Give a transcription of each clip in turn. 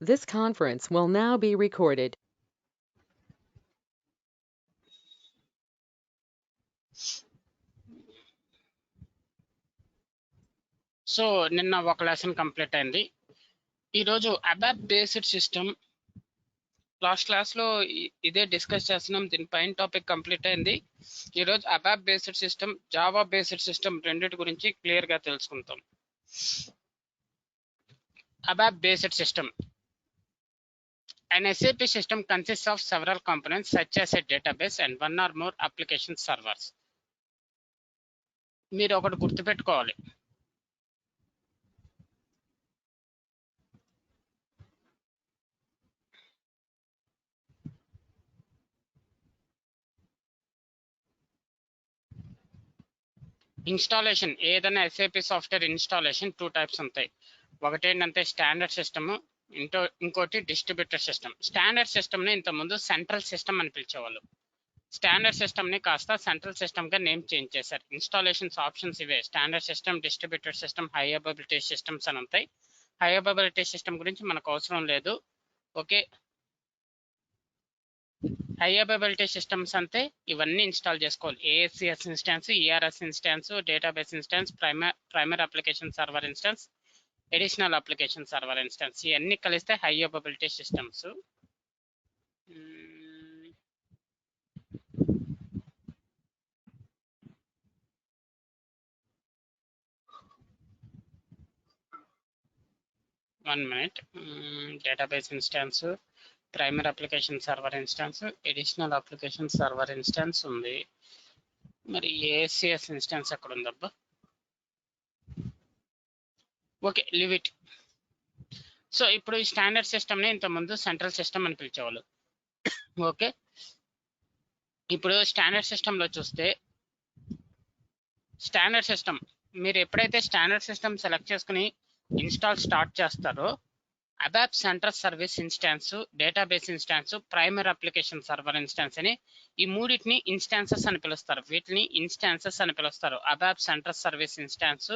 This conference will now be recorded. So నిన్న ఒక lesson complete అయింది. ఈరోజు అబాప్ బేస్డ్ సిస్టమ్ లాస్ట్ క్లాస్లో ఇదే డిస్కస్ చేస్తున్నాం. దీనిపైన టాపిక్ కంప్లీట్ అయింది. ఈరోజు ABAP based system, Java based system రెండింటి గురించి క్లియర్గా తెలుసుకుంటాం. ABAP based system. An SAP system consists of several components such as a database and one or more application servers. మీరు ఒకటి గుర్తుపెట్టుకోవాలి, ఇన్స్టాలేషన్ ఏదైనా ఎస్ఏపి సాఫ్ట్వేర్ ఇన్స్టాలేషన్ 2 టైప్స్ ఉంటాయి. ఒకటి ఏంటంటే స్టాండర్డ్ సిస్టమ్, ఇంకోటి డిస్ట్రిబ్యూటర్ సిస్టమ్. స్టాండర్డ్ సిస్టమ్ని ఇంతకుముందు సెంట్రల్ సిస్టమ్ అని పిలిచేవాళ్ళు. స్టాండర్డ్ సిస్టమ్ని కాస్త సెంట్రల్ సిస్టమ్గా నేమ్ చేంజ్ చేశారు. ఇన్స్టాలేషన్స్ ఆప్షన్స్ ఇవే: standard system, distributor system, high availability systems అని ఉంటాయి. హై అవైలబిలిటీ సిస్టమ్ గురించి మనకు అవసరం లేదు. ఓకే, హై అవైలబిలిటీ సిస్టమ్స్ అంతే ఇవన్నీ ఇన్స్టాల్ చేసుకోవాలి. ASCS instance, ERS instance, database instance, primary application server instance, additional application server instance, ఇవన్నీ కలిస్తే high availability systems. One minute. Database instance, primary application server instance, additional application server instance ఉంది. మరి ASCS instance ఎక్కడ ఉందబ్బా? Okay, leave it. So ఇప్పుడు ఈ standard సిస్టమ్ని ఇంతకుముందు సెంట్రల్ సిస్టమ్ అని పిలిచేవాళ్ళు. ఓకే, ఇప్పుడు స్టాండర్డ్ సిస్టంలో చూస్తే, స్టాండర్డ్ సిస్టమ్ మీరు ఎప్పుడైతే స్టాండర్డ్ సిస్టమ్ సెలెక్ట్ చేసుకుని ఇన్స్టాల్ స్టార్ట్ చేస్తారో, ABAP central service instance, database instance, primary application server instance అని ఈ మూడింటిని ఇన్స్టాన్సెస్ అని పిలుస్తారు. వీటిని ఇన్స్టాన్సెస్ అని పిలుస్తారు. ABAP central service instance,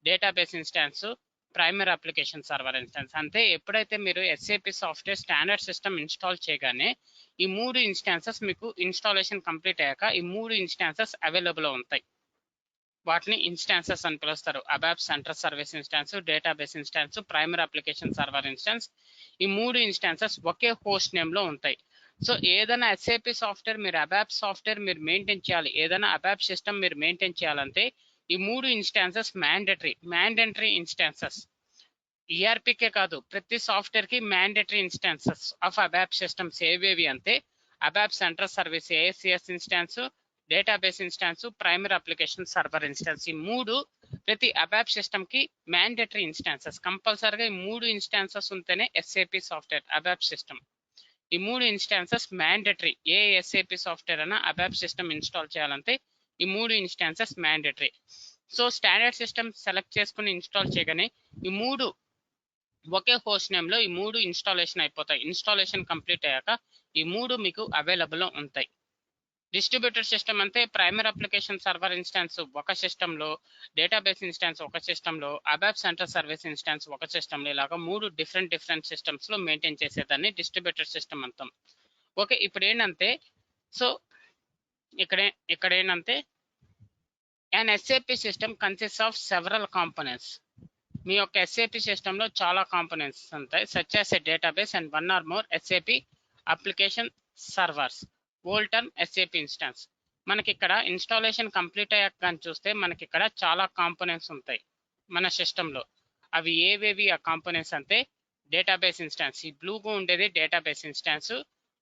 database instance, primary application server instance. అంటే ఎప్పుడైతే మీరు SAP software standard system install చేయగానే ఈ 3 ఇన్స్టాన్సెస్ మీకు ఇన్స్టాలేషన్ కంప్లీట్ అయ్యాక ఈ 3 ఇన్స్టాన్సెస్ అవైలబుల్ ఉంటాయి. వాటిని ఇన్స్టాన్సెస్ అని పిలుస్తారు. ABAP central service instance, database instance, primary application server instance. ఈ 3 ఇన్స్టాన్సెస్ ఒకే హోస్ట్ నేమ్ లో ఉంటాయి. సో ఏదైనా ఎస్ఏపి సాఫ్ట్వేర్ మీరు అబాప్ సాఫ్ట్వేర్ మీరు మెయింటైన్ చేయాలి, ఏదైనా అబాప్ సిస్టమ్ మీరు మెయింటైన్ చేయాలంటే ఈ 3 ఇన్స్టాన్సెస్ మ్యాండేటరీ ఇన్స్టాన్సెస్. ఈఆర్పీకే కాదు, ప్రతి సాఫ్ట్వేర్ కి mandatory instances of ABAP systems ఏవేవి అంటే ABAP central service ASCS instance, database instance, primary application server instance. ఈ 3 ప్రతి అబాప్ సిస్టమ్ కి మ్యాండేటరీ ఇన్స్టాన్సెస్. కంపల్సరీగా ఈ 3 ఇన్స్టాన్సెస్ ఉంటేనే ఎస్ఏపి సాఫ్ట్వేర్ అబాప్ సిస్టమ్. ఈ 3 ఇన్స్టాన్సెస్ మ్యాండేటరీ. ఏ ఎస్ఏపి సాఫ్ట్వేర్ అయినా అబాప్ సిస్టమ్ ఇన్స్టాల్ చేయాలంటే ఈ 3 instances mandatory. So standard system select చేసుకుని ఇన్స్టాల్ చేయగానే ఈ 3 ఒకే హోస్ట్ నేమ్ లో ఈ 3 ఇన్స్టాలేషన్ అయిపోతాయి. ఇన్స్టాలేషన్ కంప్లీట్ అయ్యాక ఈ 3 మీకు అవైలబుల్ లో ఉంటాయి. డిస్ట్రిబ్యూటర్ సిస్టమ్ అంటే ప్రైమరీ అప్లికేషన్ సర్వర్ ఇన్స్టాన్స్ ఒక సిస్టంలో, డేటాబేస్ ఇన్స్టాన్స్ ఒక సిస్టంలో, అబాప్ సెంట్రల్ సర్వీస్ ఇన్స్టాన్స్ ఒక సిస్టంలో, ఇలాగా 3 డిఫరెంట్ సిస్టమ్స్ లో మెయింటైన్ చేసేదాన్ని డిస్ట్రిబ్యూటర్ సిస్టమ్ అంటాం. ఓకే, ఇప్పుడు ఏంటంటే, సో ఇక్కడ ఏంటంటే an SAP system consists of several components. మీ యొక్క ఎస్ఏపి సిస్టంలో చాలా కాంపోనెంట్స్ ఉంటాయి, such as a database and one or more SAP application servers. Old term SAP instance. మనకి ఇక్కడ ఇన్స్టాలేషన్ కంప్లీట్ అయ్యాక కానీ చూస్తే మనకి ఇక్కడ చాలా కాంపోనెంట్స్ ఉంటాయి మన సిస్టంలో. అవి ఏవేవి ఆ కాంపోనెంట్స్ అంటే డేటాబేస్ ఇన్స్టాన్స్, ఈ బ్లూగా ఉండేది డేటాబేస్ ఇన్స్టాన్స్,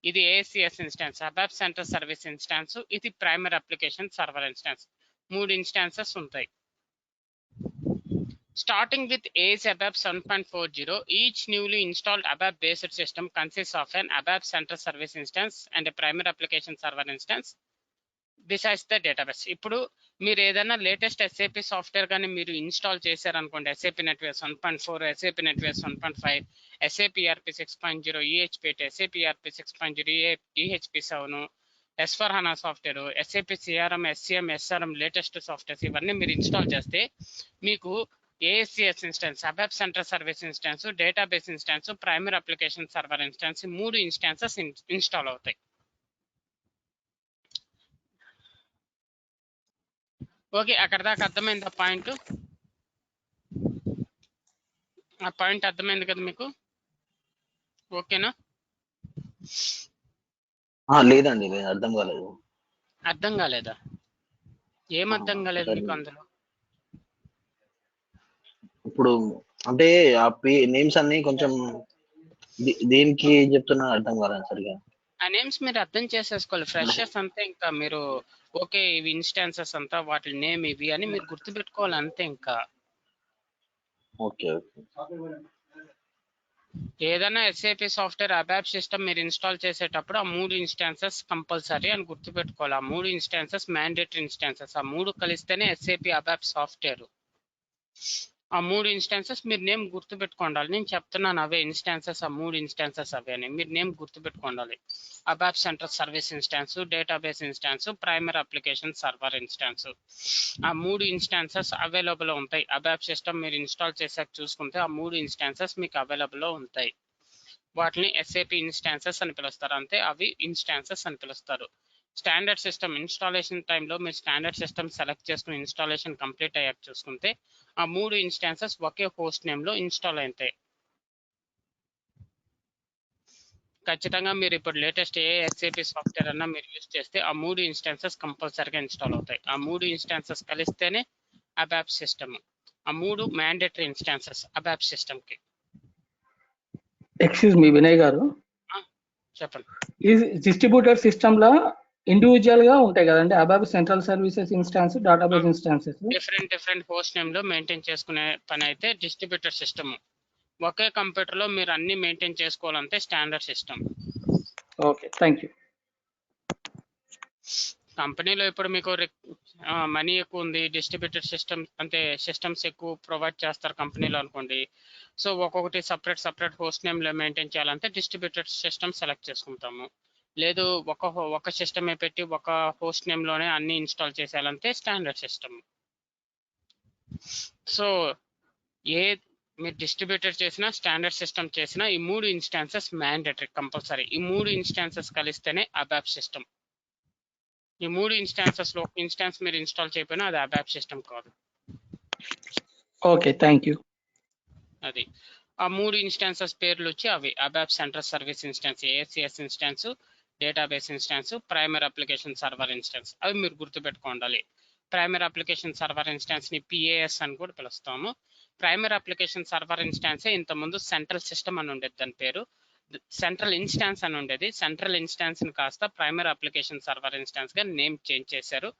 ఇది ఏఎస్సిఎస్ instance, ABAP central service instance, ఇది primary application server instance. 3 instances ఉంటాయి. Starting with ACE ABAP 7.40, each newly installed ABAP-based system consists of an ABAP Central Service instance and a primary application server instance besides the database. ఇప్పుడు మీరు ఏదైనా latest SAP software కానీ మీరు install చేశారనుకోండి, SAP NetWeavers 1.4, SAP NetWeavers 1.5, SAP ERP 6.0, EHP eight, SAP ERP 6.0, EHP 7, S/4HANA software, SAP CRM, SCM, SRM latest softwares ఇవన్నీ మీరు install చేస్తే మీకు ASCS instance, ABAP central service instance, database instance, primary application server instance, 3 instances install అవుతాయి. Okay, అక్కడ దాకా అర్థమైంది ఆ point? ఆ పాయింట్ అర్థమైంది కదా మీకు? ఓకేనా? లేదండి, లేదు, అర్థం కాలేదు. అర్థం కాలేదా? ఏం అర్థం కాలేదు మీకు అందులో? ఇప్పుడు అంటే ఆ నేమ్స్ అన్ని కొంచెం దేనికి చెప్తున్నా అర్థం కాలేదు సరిగా. ఆ నేమ్స్ మీరు అర్థం చేసేసుకోవాలి. ఫ్రెషర్స్ అంతే, ఇంకా మీరు ఓకే ఇవి ఇన్స్టాన్సెస్ అంతా వాటి నేమ్ ఇవి అని మీరు గుర్తుపెట్టుకోవాలి అంతే. ఇంకా ఓకే. ఏదైనా ఎస్ఏపి సాఫ్ట్వేర్ అబాప్ సిస్టమ్ మీరు ఇన్స్టాల్ చేసేటప్పుడు ఆ 3 ఇన్స్టాన్సెస్ కంపల్సరీ అని గుర్తుపెట్టుకోవాలి. ఆ 3 ఇన్స్టాన్సెస్ మ్యాండేటరీ ఇన్స్టాన్సెస్. ఆ 3 కలిస్తేనే ఎస్ఏపి అబాప్ సాఫ్ట్వేర్. ఆ 3 ఇన్స్టాన్సెస్ మీరు నేమ్ గుర్తుపెట్టుకోండాలి. నేను చెప్తున్నాను అవే ఇన్స్టాన్సెస్, ఆ 3 ఇన్స్టాన్సెస్ అవే అని మీరు నేమ్ గుర్తుపెట్టుకోండాలి. ABAP central service instance, database instance, primary application server instance. ఆ 3 ఇన్స్టాన్సెస్ అవైలబుల్ ఉంటాయి. అబాప్ సిస్టమ్ మీరు ఇన్స్టాల్ చేసాక చూసుకుంటే ఆ 3 ఇన్స్టాన్సెస్ మీకు అవైలబుల్ ఉంటాయి. వాటిని ఎస్ఏపి ఇన్స్టాన్సెస్ అని పిలుస్తారు. అంతే, అవి ఇన్స్టాన్సెస్ అని పిలుస్తారు. స్టాండర్డ్ సిస్టమ్ ఇన్స్టాలేషన్ టైంలో మీరు స్టాండర్డ్ సిస్టమ్ సెలెక్ట్ చేసుకుని ఇన్స్టాలేషన్ కంప్లీట్ అయ్యాక చూసుకుంటే ఆ 3 ఇన్స్టాన్సెస్ ఒకే హోస్ట్ నేమ్ లో ఇన్స్టాల్ అవుతాయి. ఖచ్చితంగా మీరు ఇప్పుడు లేటెస్ట్ ఏ ఎస్ఏపి సాఫ్ట్వేర్ అన్నా మీరు యూజ్ చేస్తే ఆ 3 ఇన్స్టాన్సెస్ కంపల్సరీగా ఇన్స్టాల్ అవుతాయి. ఆ 3 ఇన్స్టాన్సెస్ కలిస్తేనే అబాప్ సిస్టమ్. ఆ 3 మ్యాండేటరీ ఇన్స్టాన్సెస్ అబాప్ సిస్టమ్ కి. ఎక్స్క్యూజ్ మీ వినయ్ గారు, చెప్పండి. ఈ డిస్ట్రిబ్యూటర్ సిస్టమ్ లా ఇండివిజువల్ గా ఉంటాయి కదండి, ABAP central services instance, database instances different host name లో మెయింటైన్ చేసుకునే పని అయితే డిస్ట్రిబ్యూటర్ సిస్టమ్. ఒకే కంప్యూటర్ లో మీరు అన్ని మెయింటైన్ చేసుకోవాలంటే standard system. Okay, thank you. కంపెనీలో ఇప్పుడు మీకు మనీ ఎక్కువ ఉంది, డిస్ట్రిబ్యూటెడ్ సిస్టమ్ అంటే సిస్టమ్స్ ఎక్కువ ప్రొవైడ్ చేస్తారు కంపెనీలో అనుకోండి. సో ఒక్కొక్కటి సపరేట్ హోస్ట్ నేమ్ లో మెయింటైన్ చేయాలంటే డిస్ట్రిబ్యూటెడ్ సిస్టమ్ సెలెక్ట్ చేసుకుంటాము. లేదు ఒక సిస్టమే పెట్టి ఒక హోస్ట్ నేమ్ లోనే అన్ని ఇన్స్టాల్ చేసేయాలంటే స్టాండర్డ్ సిస్టమ్. సో మీరు డిస్ట్రిబ్యూటర్ చేసినా స్టాండర్డ్ సిస్టమ్ చేసినా ఈ 3 ఇన్స్టాన్సెస్ మ్యాండేటరీ కంపల్సరీ. ఈ 3 ఇన్స్టాన్సెస్ కలిస్తేనే అబాప్ సిస్టమ్. ఈ 3 ఇన్స్టాన్సెస్ లో ఒక ఇన్స్టాన్స్ మీరు ఇన్స్టాల్ చేయకపోయినా అది అబాప్ సిస్టమ్ కాదు. Okay, thank you. అది ఆ 3 ఇన్స్టాన్సెస్ పేర్లు వచ్చి అవి ABAP central service instance, ASCS instance, database instance, primary application server instance. అవి మీరు గుర్తుపెట్టుకోండి. ప్రైమరీ అప్లికేషన్ సర్వర్ ఇన్స్టాన్స్ ని PAS అని కూడా పిలుస్తాము. ప్రైమరీ అప్లికేషన్ సర్వర్ ఇన్స్టాన్సే ఇంతకుముందు సెంట్రల్ సిస్టమ్ అని ఉండేది, దాని పేరు సెంట్రల్ ఇన్స్టాన్స్ అని ఉండేది. సెంట్రల్ ఇన్స్టాన్స్ ని కాస్త ప్రైమరీ అప్లికేషన్ సర్వర్ ఇన్స్టాన్స్ గా నేమ్ చేంజ్ చేశారు.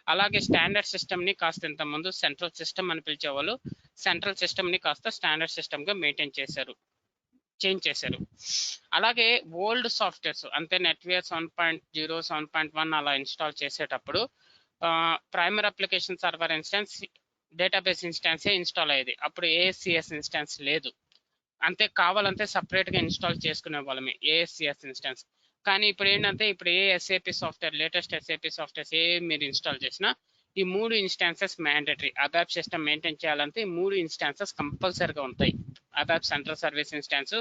అలాగే స్టాండర్డ్ సిస్టమ్ ని కాస్త ఇంత ముందు సెంట్రల్ సిస్టమ్ అని పిలిచేవాళ్ళు, సెంట్రల్ సిస్టమ్ ని కాస్త స్టాండర్డ్ సిస్టమ్ గా చేంజ్ చేశారు. అలాగే ఓల్డ్ సాఫ్ట్వేర్స్ అంటే నెట్వేర్ 7.0, 7.1 అలా ఇన్స్టాల్ చేసేటప్పుడు primary application server instance, database ఇన్స్టాన్సే ఇన్స్టాల్ అయ్యేది. అప్పుడు ASCS ఇన్స్టాన్స్ లేదు. అంతే, కావాలంటే సపరేట్ గా ఇన్స్టాల్ చేసుకునే వాళ్ళమే ASCS ఇన్స్టాన్స్. కానీ ఇప్పుడు ఏంటంటే ఇప్పుడు ఏ SAP software, latest SAP softwares ఏ మీరు ఇన్స్టాల్ చేసినా ఈ 3 instances mandatory. ABAP system maintain చేయాలంటే ఈ 3 ఇన్స్టాన్సెస్ కంపల్సరీగా ఉంటాయి. ABAP central service instance,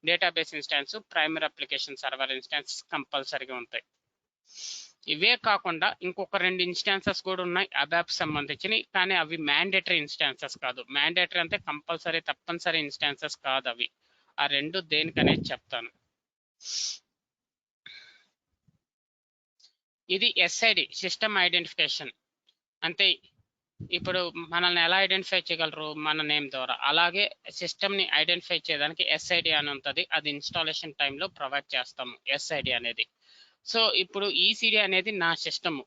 database instance, primary application server instance కంపల్సరీగా ఉంటాయి. ఇవే కాకుండా ఇంకొక 2 ఇన్స్టాన్సెస్ కూడా ఉన్నాయి అబాప్ సంబంధించినవి, కానీ అవి మ్యాండేటరీ ఇన్స్టాన్సెస్ కాదు. మ్యాండేటరీ అంటే కంపల్సరీ తప్పనిసరి ఇన్స్టాన్సెస్ కాదు అవి. ఆ 2 దేనికనేది చెప్తాను. ఇది SID, సిస్టమ్ ఐడెంటిఫికేషన్. అంటే ఇప్పుడు మనల్ని ఎలా ఐడెంటిఫై చేయగలరు? మన నేమ్ ద్వారా. అలాగే సిస్టమ్ ని ఐడెంటిఫై చేయడానికి SID అని ఉంటుంది. అది ఇన్స్టాలేషన్ టైంలో ప్రొవైడ్ చేస్తాము SID అనేది. సో ఇప్పుడు ECD అనేది నా సిస్టమ్.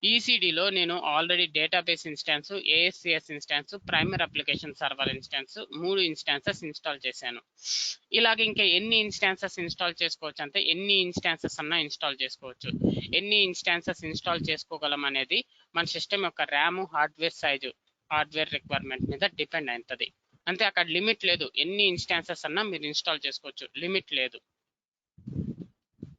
ECDలో నేను already database instance, ASCS instance, primary application server instance 3 instances install చేశాను. ఇలాగే ఇంకా ఎన్ని ఇన్స్టాన్సెస్ ఇన్స్టాల్ చేసుకోవచ్చు అంటే ఎన్ని ఇన్స్టాన్సెస్ అన్నా ఇన్స్టాల్ చేసుకోవచ్చు. ఎన్ని ఇన్స్టాన్సెస్ ఇన్స్టాల్ చేసుకోగలం అనేది మన సిస్టమ్ యొక్క RAM, hardware size, hardware requirement మీద డిపెండ్ అవుతుంది. అంతే, అక్కడ లిమిట్ లేదు. ఎన్ని ఇన్స్టాన్సెస్ అన్నా మీరు ఇన్స్టాల్ చేసుకోవచ్చు, లిమిట్ లేదు.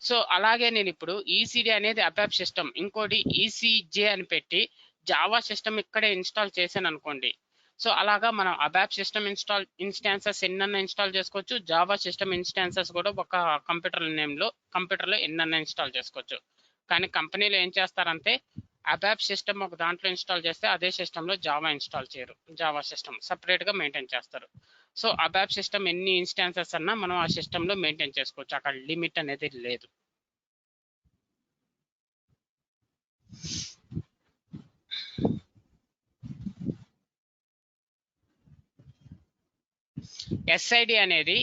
సో అలాగే నేను ఇప్పుడు ECD అనేది అబాప్ సిస్టమ్, ఇంకోటి ECJ అని పెట్టి జావా సిస్టమ్ ఇక్కడే ఇన్స్టాల్ చేశాను అనుకోండి. సో అలాగా మనం అబాప్ సిస్టమ్ ఇన్స్టాన్సెస్ ఎన్నన్నా ఇన్స్టాల్ చేసుకోవచ్చు. జావా సిస్టమ్ ఇన్స్టాన్సెస్ కూడా ఒక కంప్యూటర్లో ఎన్నన్నా ఇన్స్టాల్ చేసుకోవచ్చు. కానీ కంపెనీలు ఏం చేస్తారంటే అబాప్ సిస్టమ్ ఒక దాంట్లో ఇన్స్టాల్ చేస్తే అదే సిస్టంలో జావా ఇన్స్టాల్ చేయరు. జావా సిస్టమ్ సపరేట్గా మెయింటైన్ చేస్తారు. సో అబాప్ సిస్టమ్ ఎన్ని ఇన్స్టాన్సెస్ అన్నా మనం ఆ సిస్టంలో మెయింటైన్ చేసుకోవచ్చు. అక్కడ లిమిట్ అనేది లేదు. ఎస్ఐడి అనేది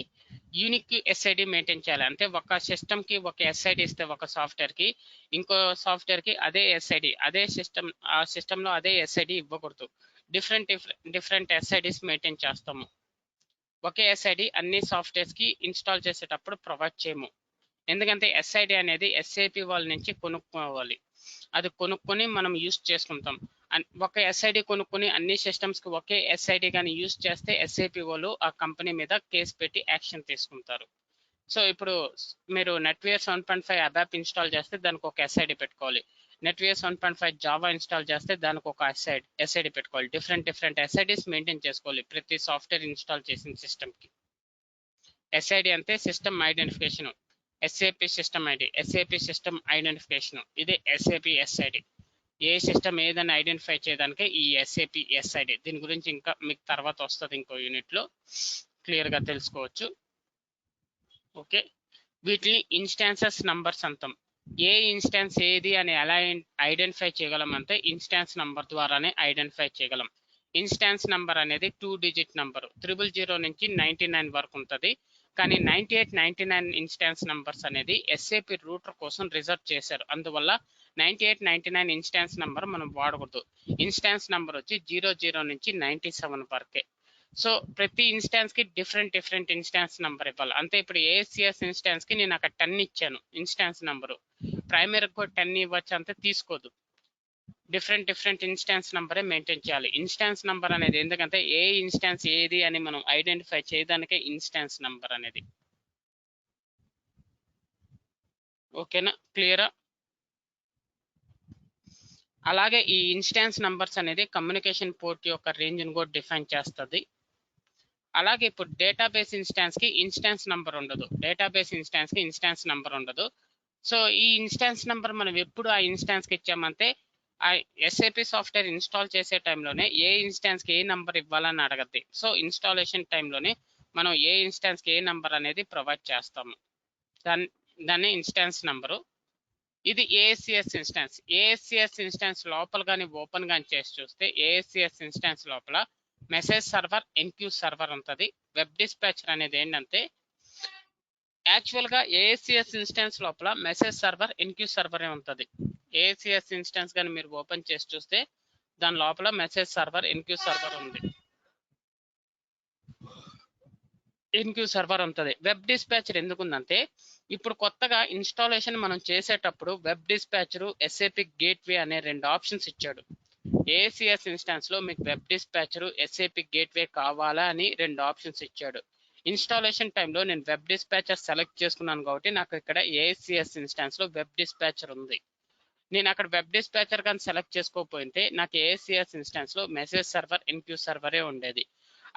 యూనిక్ ఎస్ఐడి మెయింటైన్ చేయాలి. అంటే ఒక సిస్టమ్కి ఒక ఎస్ఐడి ఇస్తే ఒక సాఫ్ట్వేర్కి ఇంకో సాఫ్ట్వేర్కి అదే ఎస్ఐడి, అదే సిస్టమ్, ఆ సిస్టంలో అదే ఎస్ఐడి ఇవ్వకూడదు. డిఫరెంట్ ఎస్ఐడిస్ మెయింటైన్ చేస్తాము. ఒకే ఎస్ఐడి అన్ని సాఫ్ట్వేర్స్కి ఇన్స్టాల్ చేసేటప్పుడు ప్రొవైడ్ చేయము. ఎందుకంటే ఎస్ఐడి అనేది ఎస్ఏపి వాళ్ళ నుంచి కొనుక్కోవాలి. అది కొనుక్కొని మనం యూస్ చేసుకుంటాం. ఒక ఎస్ఐడి కొనుక్కొని అన్ని సిస్టమ్స్కి ఒకే ఎస్ఐడి కానీ యూస్ చేస్తే ఎస్ఏపి వాళ్ళు ఆ కంపెనీ మీద కేసు పెట్టి యాక్షన్ తీసుకుంటారు. సో ఇప్పుడు మీరు నెట్వేర్ 7.5 అబాప్ ఇన్స్టాల్ చేస్తే దానికి ఒక ఎస్ఐడి పెట్టుకోవాలి. నెట్వేర్ 7.5 జావా ఇన్స్టాల్ చేస్తే దానికి ఒక ఎస్ఐడి పెట్టుకోవాలి. డిఫరెంట్ ఎస్ఐడిస్ మెయింటైన్ చేసుకోవాలి ప్రతి సాఫ్ట్వేర్ ఇన్స్టాల్ చేసిన సిస్టమ్కి. ఎస్ఐడి అంటే system identification, SAP system ID, SAP system identification, ఇది ఎస్ఏపి ఎస్ఐడి. ఏ సిస్టమ్ ఏదైనా ఐడెంటిఫై చేయడానికి ఈ ఎస్ఏపి ఎస్ఐడి. దీని గురించి ఇంకా మీకు తర్వాత వస్తుంది, ఇంకో యూనిట్లో క్లియర్గా తెలుసుకోవచ్చు. ఓకే, వీటిని ఇన్స్టాన్సెస్ నంబర్స్ అంటాం. ఏ ఇన్స్టాన్స్ ఏది అని ఎలా ఐడెంటిఫై చేయగలం అంటే ఇన్స్టాన్స్ నంబర్ ద్వారానే ఐడెంటిఫై చేయగలం. ఇన్స్టాన్స్ నంబర్ అనేది 2 డిజిట్ నంబరు. 000 నుంచి 99 వరకు ఉంటుంది. కానీ 98, 99 ఇన్స్టాన్స్ నంబర్స్ అనేది ఎస్ఏపి రూటర్ కోసం రిజర్వ్ చేశారు. అందువల్ల 98, 99 ఇన్స్టాన్స్ నంబర్ మనం వాడకూడదు. ఇన్స్టాన్స్ నంబర్ వచ్చి 00 నుంచి 97 వరకే. సో ప్రతి ఇన్స్టాన్స్ కి డిఫరెంట్ ఇన్స్టాన్స్ నంబర్ ఇవ్వాలి. అంటే ఇప్పుడు ఏఎస్సిఎస్ ఇన్స్టాన్స్ కి నేను అక్కడ 10 ఇచ్చాను ఇన్స్టాన్స్ నంబరు. ప్రైమరీకి కూడా 10 ఇవ్వచ్చు, అంతే తీసుకోదు. డిఫరెంట్ ఇన్స్టాన్స్ నంబరే మెయింటైన్ చేయాలి. ఇన్స్టాన్స్ నంబర్ అనేది ఎందుకంటే ఏ ఇన్స్టాన్స్ ఏది అని మనం ఐడెంటిఫై చేయడానికే ఇన్స్టాన్స్ నంబర్ అనేది. ఓకేనా, క్లియరా? అలాగే ఈ ఇన్స్టాన్స్ నంబర్స్ అనేది కమ్యూనికేషన్ పోర్ట్ యొక్క రేంజ్ని కూడా డిఫైన్ చేస్తుంది. అలాగే ఇప్పుడు డేటాబేస్ ఇన్స్టాన్స్ కి ఇన్స్టాన్స్ నంబర్ ఉండదు. డేటాబేస్ ఇన్స్టాన్స్ కి ఇన్స్టాన్స్ నంబర్ ఉండదు. సో ఈ ఇన్స్టాన్స్ నంబర్ మనం ఎప్పుడు ఆ ఇన్స్టాన్స్ కి ఇచ్చామంటే ఆ ఎస్ఏపి సాఫ్ట్వేర్ ఇన్స్టాల్ చేసే టైంలోనే ఏ ఇన్స్టాన్స్ కి ఏ నంబర్ ఇవ్వాలని అడగద్ది. సో ఇన్స్టాలేషన్ టైంలోనే మనం ఏ ఇన్స్టాన్స్ కి ఏ నంబర్ అనేది ప్రొవైడ్ చేస్తాము. దాన్ని ఇన్స్టాన్స్ నంబరు. ఇది ఏఎస్సిఎస్ ఇన్స్టాన్స్. ఏఎస్సిఎస్ ఇన్స్టాన్స్ లోపల కానీ ఓపెన్ కానీ చేసి చూస్తే ఏఎస్సిఎస్ ఇన్స్టాన్స్ లోపల మెసేజ్ సర్వర్, ఎన్క్యూ సర్వర్ ఉంటుంది. వెబ్ డిస్పాచర్ అనేది ఏంటంటే యాక్చువల్గా ఏఎస్సిఎస్ ఇన్స్టాన్స్ లోపల మెసేజ్ సర్వర్, ఎన్క్యూ సర్వరే ఉంటుంది. ఏఎస్సిఎస్ ఇన్స్టాన్స్ కానీ మీరు ఓపెన్ చేసి చూస్తే దాని లోపల మెసేజ్ సర్వర్, ఎన్క్యూ సర్వర్ ఉంది. ఎన్క్యూ సర్వర్ ఉంటుంది. వెబ్ డిస్పాచర్ ఎందుకుందంటే ఇప్పుడు కొత్తగా ఇన్స్టాలేషన్ మనం చేసేటప్పుడు వెబ్ డిస్పాచరు, ఎస్ఏపి గేట్వే అనే 2 ఆప్షన్స్ ఇచ్చాడు. ఏఎస్సిఎస్ ఇన్స్టాన్స్ లో మీకు వెబ్ డిస్పాచరు, ఎస్ఏపి గేట్వే కావాలా అని 2 ఆప్షన్స్ ఇచ్చాడు. ఇన్స్టాలేషన్ టైంలో నేను వెబ్ డిస్పాచర్ సెలెక్ట్ చేసుకున్నాను కాబట్టి నాకు ఇక్కడ ఏఎస్సిఎస్ ఇన్స్టాన్స్ లో వెబ్ డిస్పాచర్ ఉంది. నేను అక్కడ వెబ్ డిస్పాచర్ కానీ సెలెక్ట్ చేసుకోకపోతే నాకు ఏఎస్సిఎస్ ఇన్స్టాన్స్ లో మెసేజ్ సర్వర్, ఎన్క్యూ సర్వరే ఉండేది.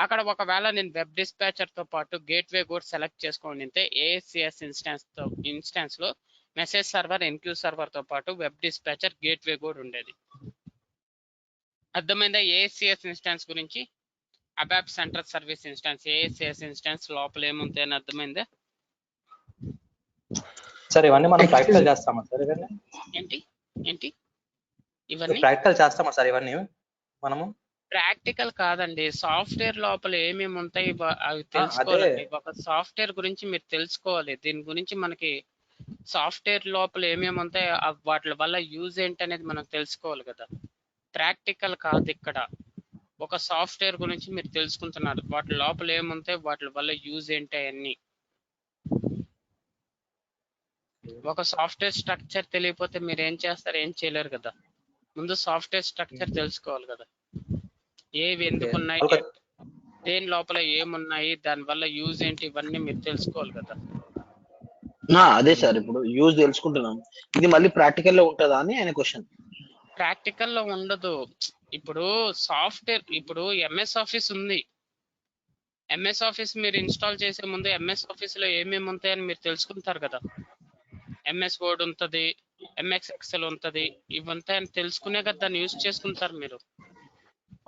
అక్కడ ఒకవేళ నేను వెబ్ డిస్పాచర్ తో పాటు గేట్వే కూడా సెలెక్ట్ చేసుకుంటే ఏఎస్సిఎస్ ఇన్స్టాన్స్ లో మెసేజ్ సర్వర్, ఎన్క్యూ సర్వర్ తో పాటు వెబ్ డిస్పాచర్, గేట్వే కూడా ఉండేది. అర్థమైందా ఏఎస్సిఎస్ ఇన్స్టాన్స్ గురించి? అబాప్ central service instance, ASCS instance లోపల ఏముంటాయి అని అర్థమైందా? సార్ ఇవన్నీ మనం ప్రాక్టికల్ చేస్తామా సార్? ఇవన్నీ ఏంటి ఇవన్నీ ప్రాక్టికల్ చేస్తామా సార్? ఇవన్నీ మనము ప్రాక్టికల్ కాదండి, సాఫ్ట్వేర్ లోపల ఏమేమి ఉంటాయి అవి తెలుసుకోవాలండి. ఒక సాఫ్ట్వేర్ గురించి మీరు తెలుసుకోవాలి. దీని గురించి మనకి సాఫ్ట్వేర్ లోపల ఏమేమి ఉంటాయి, వాటి వల్ల యూజ్ ఏంటి అనేది మనం తెలుసుకోవాలి కదా. ప్రాక్టికల్ కాదు ఇక్కడ. ఒక సాఫ్ట్వేర్ గురించి మీరు తెలుసుకుంటున్నారు, వాటి లోపల ఏముంటాయి, వాటి వల్ల యూజ్ ఏంటి అన్ని. ఒక సాఫ్ట్వేర్ స్ట్రక్చర్ తెలియకపోతే మీరు ఏం చేస్తారు? ఏం చేయలేరు కదా. ముందు సాఫ్ట్వేర్ స్ట్రక్చర్ తెలుసుకోవాలి కదా. ఏవి ఎందుకున్నాయి, దేని లోపల ఏమున్నాయి, దాని వల్ల యూజ్ ఏంటి, ఇవన్నీ మీరు తెలుసుకోవాలి కదా. అదే సార్, ఇప్పుడు యూజ్ తెలుసుకుంటున్నాం. ఇది మళ్ళీ ప్రాక్టికల్ లో ఉంటుందా అని ఆయన క్వశ్చన్. ప్రాక్టికల్ లో ఉండదు. ఇప్పుడు సాఫ్ట్వేర్, ఇప్పుడు ఎంఎస్ ఆఫీస్ ఉంది. ఎంఎస్ ఆఫీస్ మీరు ఇన్స్టాల్ చేసే ముందు ఎంఎస్ ఆఫీస్ లో ఏమేమి ఉంటాయని మీరు తెలుసుకుంటారు కదా. ఎంఎస్ వర్డ్ ఉంటుంది, ఎంఎస్ ఎక్సెల్ ఉంటుంది, ఇవి ఉంటాయని తెలుసుకునే కదా దాన్ని యూజ్ చేసుకుంటారు మీరు.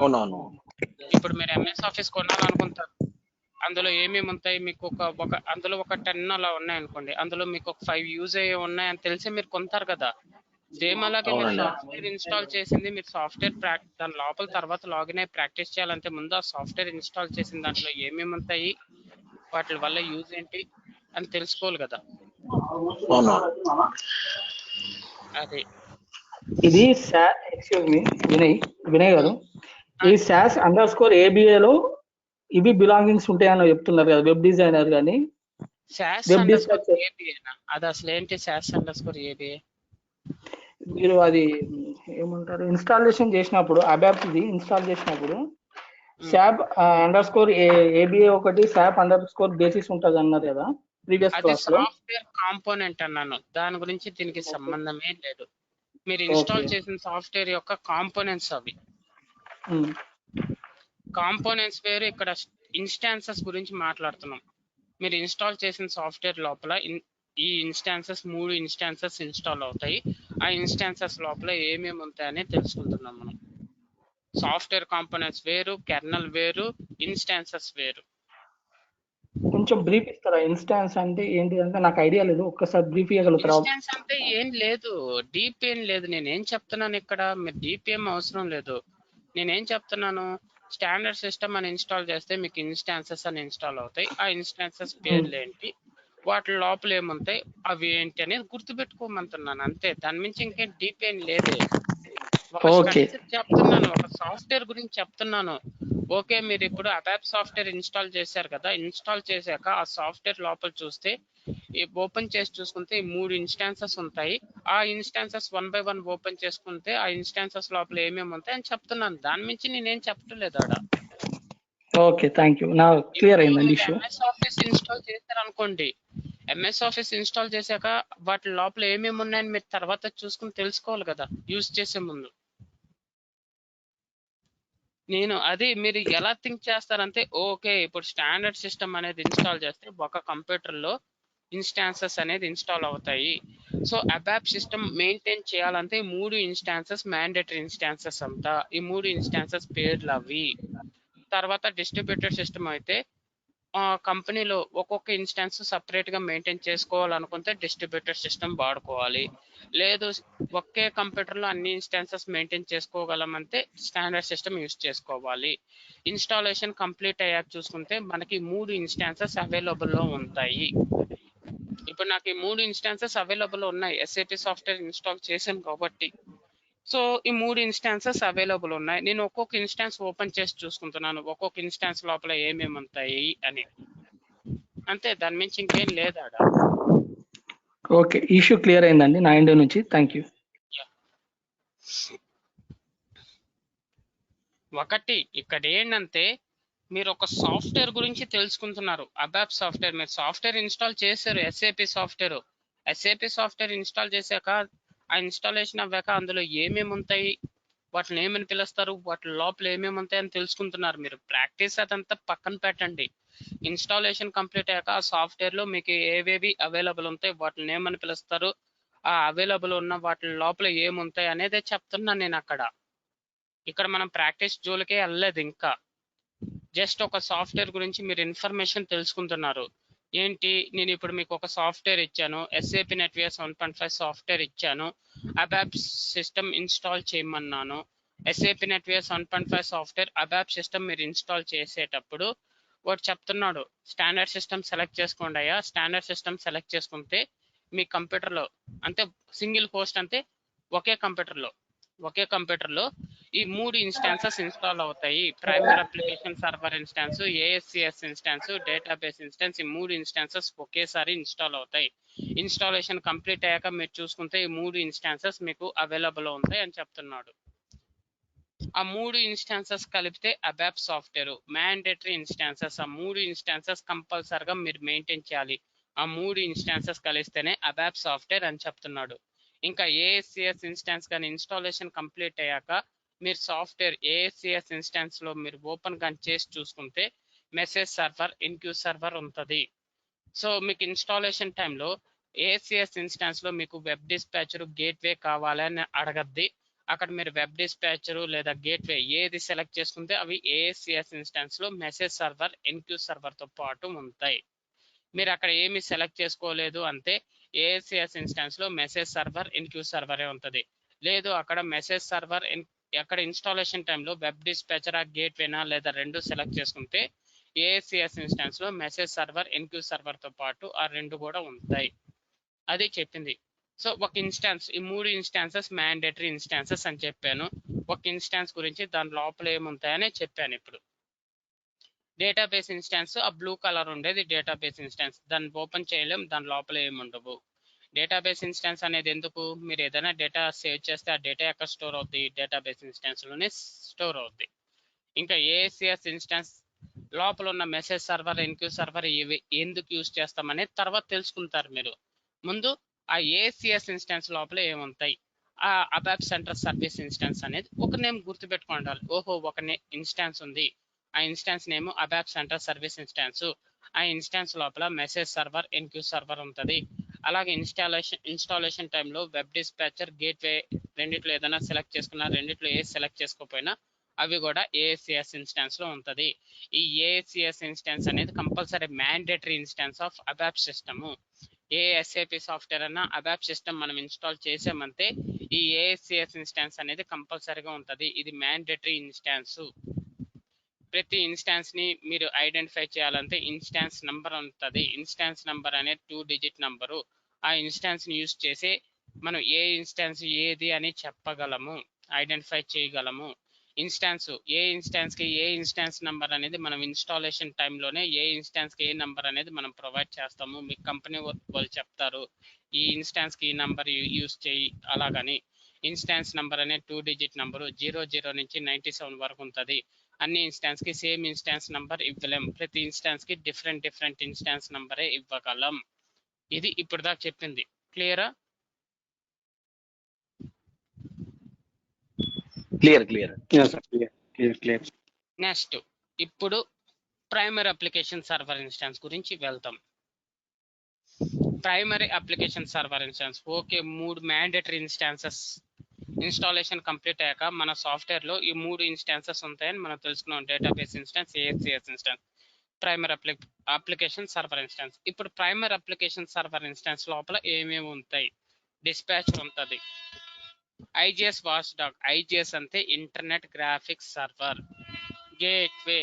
అవునవును. ఇప్పుడు మీరు ఎంఎస్ ఆఫీస్ కొనాలనుకుంటారు, అందులో ఏమేమి ఉంటాయి మీకు ఒక అందులో ఒక 10 అలా ఉన్నాయి అనుకోండి, అందులో మీకు ఒక 5 యూజ్ అయ్యే ఉన్నాయని తెలిసి మీరు కొంటారు కదా. సేమ్ అలాగే మీరు అవునండి. సాఫ్ట్వేర్ ఇన్స్టాల్ చేసింది, మీరు సాఫ్ట్వేర్ దాని లోపల తర్వాత లాగిన్ అయ్యి ప్రాక్టీస్ చేయాలంటే ముందు ఆ సాఫ్ట్వేర్ ఇన్స్టాల్ చేసిన దాంట్లో ఏమేమి ఉంటాయి, వాటి వల్ల యూజ్ ఏంటి అని తెలుసుకోవాలి కదా. అవును. అది ఇది ఎక్స్క్యూజ్ మీ వినయ్ గారు, ఈ శాస్ అండర్ స్కోర్ ఏబిఏలో ఇవి బిలాంగింగ్స్ ఉంటాయని చెప్తున్నారు కదా, వెబ్ డిజైనర్ కానీ శాస్ వెబ్ అండర్ స్కోర్ డిస్ట్రక్చర్. ఏబిఏనా? అది అసలు ఏంటి శాస్ అండర్ స్కోర్ ఏబిఏ? మీరు అది ఏమంటారు, ఇన్స్టాలేషన్ చేసినప్పుడు అబాప్ది ఇన్స్టాల్ చేసినప్పుడు శాప్ అండర్ స్కోర్ ఏబిఏ ఒకటి, శాప్ అండర్ స్కోర్ బేసిస్ ఉంటుంది అన్నారు కదా ప్రీవియస్ అది క్లాస్ లో. సాఫ్ట్వేర్ కాంపోనెంట్ అన్నాను, దాని గురించి దీనికి సంబంధమే లేదు. మీరు ఇన్స్టాల్ చేసిన సాఫ్ట్వేర్ యొక్క కాంపోనెంట్స్ అవి. కాంపోనెంట్స్ వేరు, ఇక్కడ ఇన్స్టాన్సెస్ గురించి మాట్లాడుతున్నాం. మీరు ఇన్స్టాల్ చేసిన సాఫ్ట్వేర్ లోపల ఈ ఇన్స్టాన్సెస్ 3 ఇన్స్టాన్సెస్ ఇన్స్టాల్ అవుతాయి. ఆ ఇన్స్టాన్సెస్ లోపల ఏమేమి ఉంటాయని తెలుసుకుంటున్నాం మనం. సాఫ్ట్వేర్ కాంపోనెంట్స్ వేరు, కెర్నల్ వేరు, ఇన్స్టాన్సెస్ వేరు. కొంచెం బ్రీఫ్ ఇస్తారా? ఇన్స్టాన్స్ అంటే ఏంటి అంటే నాకు ఐడియా లేదు, ఒక్కసారి బ్రీఫ్ ఇవ్వగలుగుతారా? ఇన్స్టాన్స్ అంటే ఏం లేదు, డీప్ ఏం లేదు. నేనేం చెప్తున్నాను ఇక్కడ, మీరు డీప్ ఏం అవసరం లేదు. నేనేం చెప్తున్నాను, స్టాండర్డ్ సిస్టమ్ అని ఇన్స్టాల్ చేస్తే మీకు ఇన్స్టాన్సెస్ అని ఇన్స్టాల్ అవుతాయి. ఆ ఇన్స్టాన్సెస్ పేర్లు ఏంటి, వాటి లోపల ఏముంటాయి, అవి ఏంటి అనేది గుర్తుపెట్టుకోమంటున్నాను అంతే. దాని మించి ఇంకేం డీప్ ఏం లేదే. ఒక స్ట్రక్చర్ చెప్తున్నాను, ఒక సాఫ్ట్వేర్ గురించి చెప్తున్నాను. ఓకే, మీరు ఇప్పుడు అబాప్ సాఫ్ట్వేర్ ఇన్స్టాల్ చేశారు కదా, ఇన్స్టాల్ చేశాక ఆ సాఫ్ట్వేర్ లోపల చూస్తే ఓపెన్ చేసి చూసుకుంటే ఈ 3 ఇన్స్టాన్సెస్ ఉంటాయి. ఆ ఇన్స్టాన్సెస్ 1 by 1 ఓపెన్ చేసుకుంటే ఆ ఇన్స్టాన్సెస్ లోపల ఏమేమి ఉంటాయి అని చెప్తున్నాను. దాని మించి నేనేం చెప్పట్లేదు ఆడ. ఓకే, థ్యాంక్ యూ, నా క్లియర్ అయిందండి ఇష్యూ. ఎంఎస్ ఆఫీస్ ఇన్స్టాల్ చేశారు అనుకోండి, ఎంఎస్ ఆఫీస్ ఇన్స్టాల్ చేశాక వాటి లోపల ఏమేమి ఉన్నాయని మీరు తర్వాత చూసుకుని తెలుసుకోవాలి కదా యూజ్ చేసే ముందు. నేను అది మీరు ఎలా థింక్ చేస్తారంటే, ఓకే ఇప్పుడు స్టాండర్డ్ సిస్టమ్ అనేది ఇన్స్టాల్ చేస్తే ఒక కంప్యూటర్లో ఇన్స్టాన్సెస్ అనేది ఇన్స్టాల్ అవుతాయి. సో అబాప్ సిస్టమ్ మెయింటైన్ చేయాలంటే ఈ 3 ఇన్స్టాన్సెస్ మ్యాండేటరీ ఇన్స్టాన్సెస్ అంతా. ఈ 3 ఇన్స్టాన్సెస్ పేర్లు అవి. తర్వాత డిస్ట్రిబ్యూటెడ్ సిస్టమ్ అయితే కంపెనీలో ఒక్కొక్క ఇన్స్టాన్స్ సపరేట్ గా మెయింటైన్ చేసుకోవాలనుకుంటే డిస్ట్రిబ్యూటెడ్ సిస్టమ్ వాడుకోవాలి. లేదు ఒకే కంప్యూటర్ లో అన్ని ఇన్స్టాన్సెస్ మెయింటైన్ చేసుకోగలమంటే స్టాండర్డ్ సిస్టమ్ యూస్ చేసుకోవాలి. ఇన్స్టాలేషన్ కంప్లీట్ అయ్యాక చూసుకుంటే మనకి 3 ఇన్స్టాన్సెస్ అవైలబుల్ లో ఉంటాయి. ఇప్పుడు నాకు ఈ 3 ఇన్స్టాన్సెస్ అవైలబుల్ ఉన్నాయి, ఎస్ఏపి సాఫ్ట్వేర్ ఇన్స్టాల్ చేశాను కాబట్టి. సో ఈ 3 ఇన్స్టాన్సెస్ అవైలబుల్ ఉన్నాయి. నేను ఒక్కొక్క ఇన్స్టాన్స్ ఓపెన్ చేసి చూసుకుంటున్నాను, ఒక్కొక్క ఇన్స్టాన్స్ లోపల ఏమేమి ఉంటాయి అని. అంతే, దాని మించి ఇంకేం లేదు ఆడ. ఓకే, ఇష్యూ క్లియర్ అయిందండి నా ఎండ్ నుంచి, థ్యాంక్ యూ. ఒకటి ఇక్కడ ఏంటంటే, మీరు ఒక సాఫ్ట్వేర్ గురించి తెలుసుకుంటున్నారు, అబాప్ సాఫ్ట్వేర్. మీరు సాఫ్ట్వేర్ ఇన్స్టాల్ చేశారు, ఎస్ఏపి సాఫ్ట్వేర్ ఇన్స్టాల్ చేశాక ఆ ఇన్స్టాలేషన్ అవ్వాక అందులో ఏమేమి ఉంటాయి, వాటిని ఏమని పిలుస్తారు, వాటి లోపల ఏమేమి ఉంటాయి అని తెలుసుకుంటున్నారు. మీరు ప్రాక్టీస్ అదంతా పక్కన పెట్టండి. ఇన్స్టాలేషన్ కంప్లీట్ అయ్యాక ఆ సాఫ్ట్వేర్ లో మీకు ఏవేవి అవైలబుల్ ఉంటాయి, వాటిని ఏమని పిలుస్తారు, ఆ అవైలబుల్ ఉన్న వాటి లోపల ఏముంటాయి అనేది చెప్తున్నాను నేను అక్కడ. ఇక్కడ మనం ప్రాక్టీస్ జోలికే వెళ్ళలేదు ఇంకా. జస్ట్ ఒక సాఫ్ట్వేర్ గురించి మీరు ఇన్ఫర్మేషన్ తెలుసుకుంటున్నారు. ఏంటి, నేను ఇప్పుడు మీకు ఒక సాఫ్ట్వేర్ ఇచ్చాను, ఎస్ఏపి నెట్వేర్స్ 1.5 సాఫ్ట్వేర్ ఇచ్చాను, అబాప్ సిస్టమ్ ఇన్స్టాల్ చేయమన్నాను. SAP NetWeavers 1.5 software ABAP system మీరు ఇన్స్టాల్ చేసేటప్పుడు వాడు చెప్తున్నాడు, స్టాండర్డ్ సిస్టమ్ సెలెక్ట్ చేసుకోండి అయ్యా. స్టాండర్డ్ సిస్టమ్ సెలెక్ట్ చేసుకుంటే మీ కంప్యూటర్లో అంటే సింగిల్ హోస్ట్ అంటే ఒకే కంప్యూటర్లో ఈ 3 ఇన్స్టాన్సెస్ ఇన్స్టాల్ అవుతాయి. Primary application server instance, ASCS instance, database instance. ఈ 3 ఇన్స్టాన్సెస్ ఒకేసారి ఇన్స్టాల్ అవుతాయి. ఇన్స్టాలేషన్ కంప్లీట్ అయ్యాక మీరు చూసుకుంటే ఈ 3 ఇన్స్టాన్సెస్ మీకు అవైలబుల్ ఉంటాయి అని చెప్తున్నాడు. ఆ 3 ఇన్స్టాన్సెస్ కలిపితే అబాప్ సాఫ్ట్వేర్ మ్యాండేటరీ ఇన్స్టాన్సెస్. ఆ 3 ఇన్స్టాన్సెస్ కంపల్సరిగా మీరు మెయింటైన్ చేయాలి. ఆ 3 ఇన్స్టాన్సెస్ కలిస్తేనే అబాప్ సాఫ్ట్వేర్ అని చెప్తున్నాడు. ఇంకా ఏఎస్సిఎస్ ఇన్స్టాన్స్ కానీ ఇన్స్టాలేషన్ కంప్లీట్ అయ్యాక మీరు సాఫ్ట్వేర్ ఏఎస్సిఎస్ ఇన్స్టాన్స్ లో మీరు ఓపెన్ కానీ చేసి చూసుకుంటే మెసేజ్ సర్వర్ ఇన్క్యూ సర్వర్ ఉంటుంది. సో మీకు ఇన్స్టాలేషన్ టైంలో ఏఎస్సిఎస్ ఇన్స్టాన్స్ లో మీకు వెబ్ డిస్పాచర్ గేట్వే కావాలని అడగద్ది. అక్కడ మీరు వెబ్ డిస్పాచర్ లేదా గేట్వే ఏది సెలెక్ట్ చేసుకుంటే అవి ఏఎస్సిఎస్ ఇన్స్టాన్స్ లో మెసేజ్ సర్వర్ ఇన్క్యూ సర్వర్ తో పాటు ఉంటాయి. మీరు అక్కడ ఏమి సెలెక్ట్ చేసుకోలేదు అంటే ఏఎస్సిఎస్ ఇన్స్టాన్స్ లో మెసేజ్ సర్వర్ ఇన్క్యూ సర్వరే ఉంటుంది. లేదు అక్కడ మెసేజ్ సర్వర్ అక్కడ ఇన్స్టాలేషన్ టైంలో వెబ్ డిస్పాచర్ గేట్వేనా లేదా రెండు సెలెక్ట్ చేసుకుంటే ఏఎస్సిఎస్ ఇన్స్టాన్స్ లో మెసేజ్ సర్వర్ ఇన్క్యూ సర్వర్ తో పాటు ఆ రెండు కూడా ఉంటాయి. అది చెప్పింది. సో ఒక ఇన్స్టాన్స్, ఈ మూడు ఇన్స్టాన్సెస్ మ్యాండేటరీ ఇన్స్టాన్సెస్ అని చెప్పాను. ఒక ఇన్స్టాన్స్ గురించి దాని లోపల ఏముంటాయని చెప్పాను. ఇప్పుడు డేటాబేస్ ఇన్స్టాన్స్ ఆ బ్లూ కలర్ ఉండేది డేటాబేస్ ఇన్స్టాన్స్, దాన్ని ఓపెన్ చేయలేం, దాని లోపల ఏముండవు. డేటాబేస్ ఇన్స్టాన్స్ అనేది ఎందుకు, మీరు ఏదైనా డేటా సేవ్ చేస్తే ఆ డేటా ఎక్కడ స్టోర్ అవుద్ది, డేటాబేస్ ఇన్స్టాన్స్ లోనే స్టోర్ అవుద్ది. ఇంకా ఏఎస్సిఎస్ ఇన్స్టాన్స్ లోపల ఉన్న మెసేజ్ సర్వర్ ఇన్క్యూ సర్వర్ ఇవి ఎందుకు యూజ్ చేస్తామనేది తర్వాత తెలుసుకుంటారు మీరు. ముందు ఆ ఏఎస్సిఎస్ ఇన్స్టాన్స్ లోపల ఏముంటాయి, ఆ అబాప్ సెంటర్ సర్వీస్ ఇన్స్టాన్స్ అనేది ఒక నేమ్ గుర్తుపెట్టుకోండి. ఓహో ఒక ఇన్స్టాన్స్ ఉంది, ఆ instance name ABAP centre service instance. ఆ ఇన్స్టాన్స్ లోపల మెసేజ్ సర్వర్ ఇన్క్యూ సర్వర్ ఉంటుంది. అలాగే ఇన్స్టాలేషన్ టైంలో వెబ్ డిస్పాచర్ గేట్వే రెండిట్లో ఏదైనా సెలెక్ట్ చేసుకున్నా, రెండిట్లో ఏ సెలెక్ట్ చేసుకోకపోయినా అవి కూడా ఏఎస్సిఎస్ ఇన్స్టాన్స్ లో ఉంటుంది. ఈ ఏఎస్సిఎస్ ఇన్స్టాన్స్ అనేది compulsory mandatory instance of ABAP system. ఏ ఎస్ఏపి సాఫ్ట్వేర్ అన్నా అబాప్ సిస్టమ్ మనం ఇన్స్టాల్ చేసామంటే ఈ ఏఎస్సిఎస్ ఇన్స్టాన్స్ అనేది కంపల్సరీగా ఉంటుంది. ఇది మ్యాండేటరీ ఇన్స్టాన్స్. ప్రతి ఇన్స్టాన్స్ ని మీరు ఐడెంటిఫై చేయాలంటే ఇన్స్టాన్స్ నంబర్ ఉంటుంది. ఇన్స్టాన్స్ నంబర్ అనేది 2 డిజిట్ నంబరు. ఆ ఇన్స్టాన్స్ ని యూజ్ చేసి మనం ఏ ఇన్స్టాన్స్ ఏది అని చెప్పగలము, ఐడెంటిఫై చేయగలము. ఇన్స్టాన్స్ ఏ ఇన్స్టాన్స్ కి ఏ ఇన్స్టాన్స్ నంబర్ అనేది మనం ఇన్స్టాలేషన్ టైంలోనే ఏ ఇన్స్టాన్స్ కి ఏ నంబర్ అనేది మనం ప్రొవైడ్ చేస్తాము. మీ కంపెనీ వాళ్ళు చెప్తారు ఈ ఇన్స్టాన్స్ కి ఈ నంబర్ యూజ్ చేయి అలాగని. ఇన్స్టాన్స్ నంబర్ అనేది 2 డిజిట్ నంబరు, 00 నుంచి 97 వరకు ఉంటుంది. అన్ని ఇన్స్టాన్స్ కి సేమ్ ఇన్స్టాన్స్ నంబర్ ఇవ్వలేం, ప్రతి ఇన్స్టాన్స్ కి డిఫరెంట్ ఇన్స్టాన్స్ నంబరే ఇవ్వగలం. ఇది ఇప్పుడు దాకా చెప్పింది క్లియరా? క్లియర్. నెక్స్ట్ ఇప్పుడు ప్రైమరీ అప్లికేషన్ సర్వర్ ఇన్స్టాన్స్ గురించి వెళ్తాం. Primary application server instance okay, 3 mandatory instances installation complete అయ్యాక మన సాఫ్ట్వేర్ లో ఈ 3 ఇన్స్టాన్సెస్ ఉంటాయని మనం తెలుసుకున్నాం. Database instance, ASCS instance, primary application server instance. ఇప్పుడు ప్రైమరీ అప్లికేషన్ సర్వర్ ఇన్స్టాన్స్ లోపల ఏమేమి ఉంటాయి, డిస్పాచర్ ఉంటుంది, ఐజిఎస్ వాచ్ డాగ్, ఐజిఎస్ అంటే internet graphics server, gateway,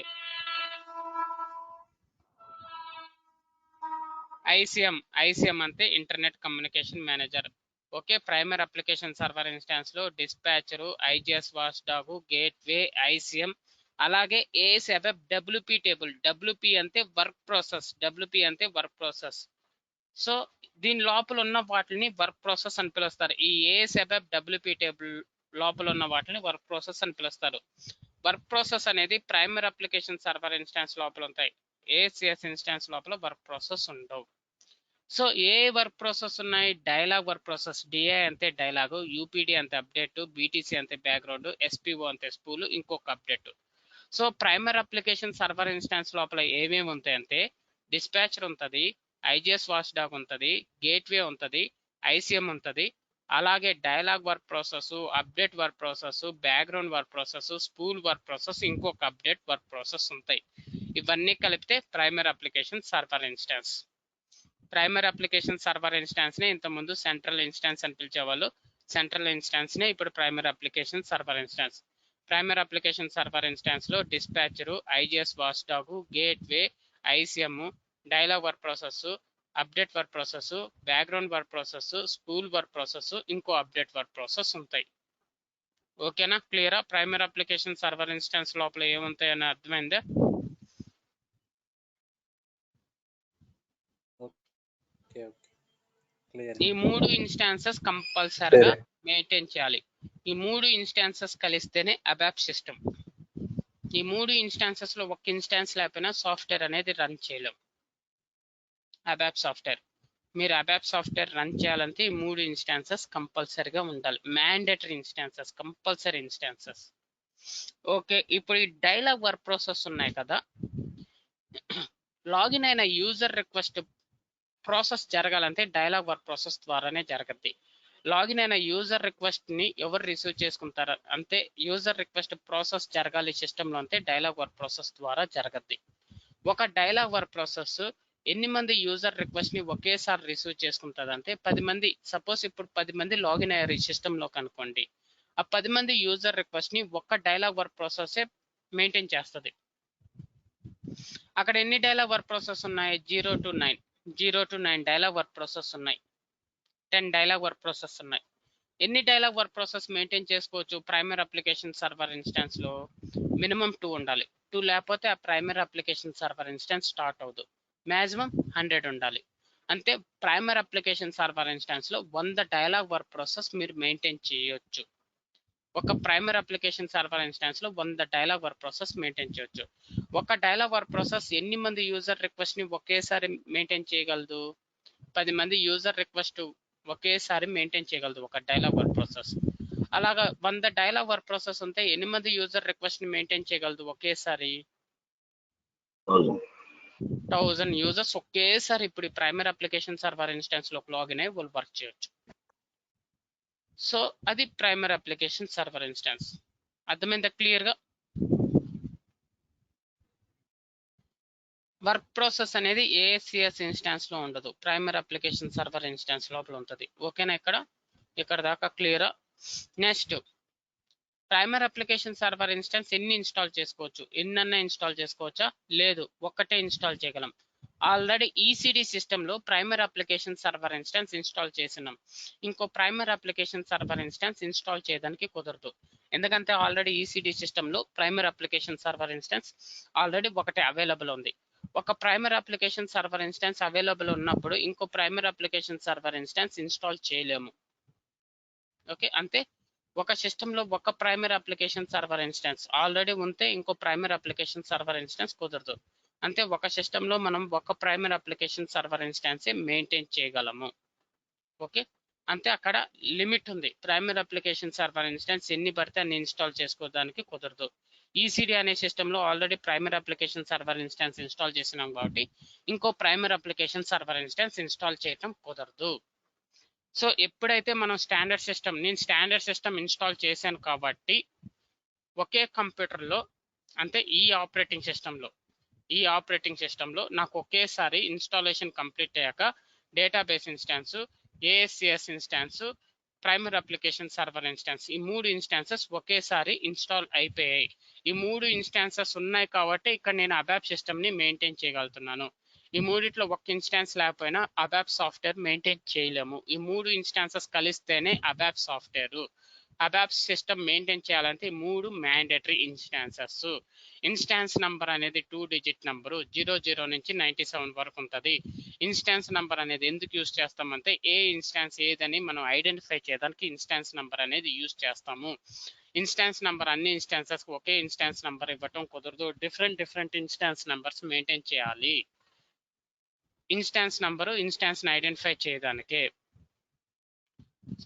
ICM అంటే internet communication manager. Okay, primary application server instance లో dispatcher, IGS watch dog, gateway, ICM, అలాగే ASF WP table. WP అంటే work process. So దీని లోపల ఉన్న వాటిని వర్క్ ప్రాసెస్ అని పిలుస్తారు. ఈ ఏఎస్ఎఫ్ డబ్ల్యూపీ టేబుల్ లోపల ఉన్న వాటిని వర్క్ ప్రాసెస్ అని పిలుస్తారు. వర్క్ ప్రాసెస్ అనేది ప్రైమరీ అప్లికేషన్ సర్వర్ ఇన్స్టాన్స్ లోపల ఉంటాయి. ఏఎస్సిఎస్ ఇన్స్టాన్స్ లోపల వర్క్ ప్రాసెస్ ఉండవు. సో ఏ వర్క్ ప్రాసెస్ ఉన్నాయి, డైలాగ్ వర్క్ ప్రాసెస్, డిఐ అంటే డైలాగ్, యూపీడి అంటే అప్డేట్, బీటీసీ అంటే బ్యాక్గ్రౌండ్, ఎస్పీఓ అంటే స్పూల్, ఇంకొక update. So primary application server instance లోపల ఏమేమి ఉంటాయంటే డిస్పాచర్ ఉంటుంది, ఐజిఎస్ వాచ్ డాగ్ ఉంటుంది, గేట్వే ఉంటుంది, ఐసిఎం ఉంటుంది, అలాగే dialogue work process, update work process, background work process, spool work process, ఇంకొక అప్డేట్ వర్క్ ప్రాసెస్ ఉంటాయి. ఇవన్నీ కలిపితే primary application server instance. Primary application server instance ని ఇంతకుముందు సెంట్రల్ ఇన్స్టాన్స్ అని పిలిచేవాళ్ళు. సెంట్రల్ ఇన్స్టాన్స్ ని ఇప్పుడు primary application server instance. Primary application server instance లో dispatcher, IGS watch dog, gateway, ICM, dialog work process, update work process, background work process, spool work process, ఇంకో update work process ఉంటాయి. ఓకేనా, క్లియరా? Primary application server instance లోపల ఏముంటాయని అర్థమైందా? ఈ 3 instances కంపల్సరిగా maintain చేయాలి. ఈ 3 ఇన్స్టాన్సెస్ కలిస్తేనే అబాప్ సిస్టమ్. ఈ 3 ఇన్స్టాన్సెస్ లో ఒక ఇన్స్టాన్స్ లేకపోయినా సాఫ్ట్వేర్ అనేది రన్ చేయలేం. అబాప్ సాఫ్ట్వేర్ మీరు అబాప్ సాఫ్ట్వేర్ రన్ చేయాలంటే ఈ 3 ఇన్స్టాన్సెస్ కంపల్సరిగా ఉండాలి. Mandatory instances, compulsory instances. Okay, ఇప్పుడు ఈ డైలాగ్ వర్క్ ప్రాసెస్ ఉన్నాయి కదా, లాగిన్ అయిన యూజర్ రిక్వెస్ట్ ప్రాసెస్ జరగాలంటే డైలాగ్ వర్క్ ప్రాసెస్ ద్వారానే జరగద్ది. లాగిన్ అయిన యూజర్ రిక్వెస్ట్ ని ఎవరు రిసీవ్ చేసుకుంటారు అంటే యూజర్ రిక్వెస్ట్ ప్రాసెస్ జరగాలి సిస్టంలో అంటే డైలాగ్ వర్క్ ప్రాసెస్ ద్వారా జరగద్ది. ఒక డైలాగ్ వర్క్ ప్రాసెస్ ఎన్ని మంది యూజర్ రిక్వెస్ట్ ని ఒకేసారి రిసీవ్ చేసుకుంటుంది అంటే 10 మంది. సపోజ్ ఇప్పుడు 10 మంది లాగిన్ అయ్యారు ఈ సిస్టంలో కనుకోండి, ఆ 10 మంది యూజర్ రిక్వెస్ట్ ని ఒక్క డైలాగ్ వర్క్ ప్రాసెస్ మెయింటైన్ చేస్తుంది. అక్కడ ఎన్ని డైలాగ్ వర్క్ ప్రాసెస్ ఉన్నాయి? 0 to 9 డైలాగ్ వర్క్ ప్రాసెస్ ఉన్నాయి. 10 డైలాగ్ వర్క్ ప్రాసెస్ ఉన్నాయి. ఎన్ని డైలాగ్ వర్క్ ప్రాసెస్ మెయింటైన్ చేసుకోవచ్చు ప్రైమరీ అప్లికేషన్ సర్వర్ ఇన్స్టాన్స్ లో? మినిమం 2 ఉండాలి. 2 లేకపోతే ఆ primary application server instance start అవ్వదు. మాక్సిమం 100 ఉండాలి. అంటే ప్రైమరీ అప్లికేషన్ సర్వర్ ఇన్స్టాన్స్ లో 100 డైలాగ్ వర్క్ ప్రాసెస్ మీరు మెయింటైన్ చేయొచ్చు. ఒక ప్రైమరీ అప్లికేషన్ సర్వర్ ఇన్స్టాన్స్ లో 100 డైలాగ్ వర్క్ ప్రాసెస్ మెయింటైన్ చేయొచ్చు. ఒక డైలాగ్ వర్క్ ప్రాసెస్ ఎన్ని మంది యూజర్ రిక్వెస్ట్ ని ఒకేసారి మెయింటైన్ చేయగలదు? 10 మంది యూజర్ రిక్వెస్ట్ ఒకేసారి మెయింటైన్ చేయగలదు ఒక డైలాగ్ వర్క్ ప్రాసెస్. అలాగా 100 డైలాగ్ వర్క్ ప్రాసెస్ ఉంటే ఎన్ని మంది యూజర్ రిక్వెస్ట్ ని మెయింటైన్ చేయగలదు ఒకేసారి? 1000 యూజర్స్ ఒకేసారి ఇప్పుడు ప్రైమరీ అప్లికేషన్ సర్వర్ ఇన్స్టాన్స్ లో లాగిన్ అయ్యి వాళ్ళు వర్క్ చేయొచ్చు. సో అది ప్రైమరీ అప్లికేషన్ సర్వర్ ఇన్స్టాన్స్. అర్థమైందా క్లియర్ గా? వర్క్ ప్రాసెస్ అనేది ఏఎస్సిఎస్ ఇన్స్టాన్స్ లో ఉండదు, ప్రైమరీ అప్లికేషన్ సర్వర్ ఇన్స్టాన్స్ లోపల ఉంటుంది. ఓకేనా? ఇక్కడ దాకా క్లియరా? Next, primary application server instance ఎన్ని ఇన్స్టాల్ చేసుకోవచ్చు? ఎన్నన్నా ఇన్స్టాల్ చేసుకోవచ్చా? లేదు, ఒక్కటే ఇన్స్టాల్ చేయగలం. ఆల్రెడీ ఈసీడీ సిస్టంలో primary application server instance install చేసినాం. ఇంకో primary application server instance install చేయడానికి కుదరదు. ఎందుకంటే ఆల్రెడీ ఈసీడీ సిస్టంలో primary application server instance already ఒకటే అవైలబుల్ ఉంది. ఒక primary application server instance available ఉన్నప్పుడు ఇంకో primary application server instance install చేయలేము. ఓకే, అంతే. ఒక సిస్టంలో ఒక primary application server instance already ఉంటే ఇంకో ప్రైమరీ అప్లికేషన్ సర్వర్ ఇన్స్టాన్స్ కుదరదు. అంటే ఒక సిస్టంలో మనం ఒక ప్రైమరీ అప్లికేషన్ సర్వర్ ఇన్స్టాన్సే మెయింటైన్ చేయగలము. ఓకే, అంతే. అక్కడ లిమిట్ ఉంది. ప్రైమరీ అప్లికేషన్ సర్వర్ ఇన్స్టాన్స్ ఎన్ని పడితే అన్ని ఇన్స్టాల్ చేసుకోవడానికి కుదరదు. ఈసీడీ అనే సిస్టంలో already primary application server instance install చేసినాం కాబట్టి ఇంకో primary application server instance install చేయటం కుదరదు. సో ఎప్పుడైతే మనం నేను స్టాండర్డ్ సిస్టమ్ ఇన్స్టాల్ చేశాను కాబట్టి ఒకే కంప్యూటర్లో, అంటే ఈ ఆపరేటింగ్ సిస్టంలో నాకు ఒకేసారి ఇన్స్టాలేషన్ కంప్లీట్ అయ్యాక database instance, ASCS instance, primary application server instance, ఈ 3 ఇన్స్టాన్సెస్ ఒకేసారి ఇన్స్టాల్ అయిపోయాయి. ఈ 3 ఇన్స్టాన్సెస్ ఉన్నాయి కాబట్టి ఇక్కడ నేను అబాప్ సిస్టమ్ని మెయింటైన్ చేయగలుగుతున్నాను. ఈ మూడిట్లో ఒక్క ఇన్స్టాన్స్ లేకపోయినా అబాప్ సాఫ్ట్వేర్ మెయింటైన్ చేయలేము. ఈ 3 ఇన్స్టాన్సెస్ కలిస్తేనే అబాప్ సాఫ్ట్వేర్. అబాప్ సిస్టమ్ మెయింటైన్ చేయాలంటే 3 మ్యాండేటరీ ఇన్స్టాన్సెస్. ఇన్స్టాన్స్ నంబర్ అనేది 2 డిజిట్ నంబరు, 00 నుంచి 97 వరకు ఉంటుంది. ఇన్స్టాన్స్ నంబర్ అనేది ఎందుకు యూజ్ చేస్తామంటే ఏ ఇన్స్టాన్స్ ఏదని మనం ఐడెంటిఫై చేయడానికి ఇన్స్టాన్స్ నంబర్ అనేది యూజ్ చేస్తాము. ఇన్స్టాన్స్ నంబర్ అన్ని ఇన్స్టాన్సెస్ ఒకే ఇన్స్టాన్స్ నంబర్ ఇవ్వటం కుదరదు. డిఫరెంట్ ఇన్స్టాన్స్ నంబర్స్ మెయింటైన్ చేయాలి. ఇన్స్టాన్స్ నంబరు ఇన్స్టాన్స్ ని ఐడెంటిఫై చేయడానికే.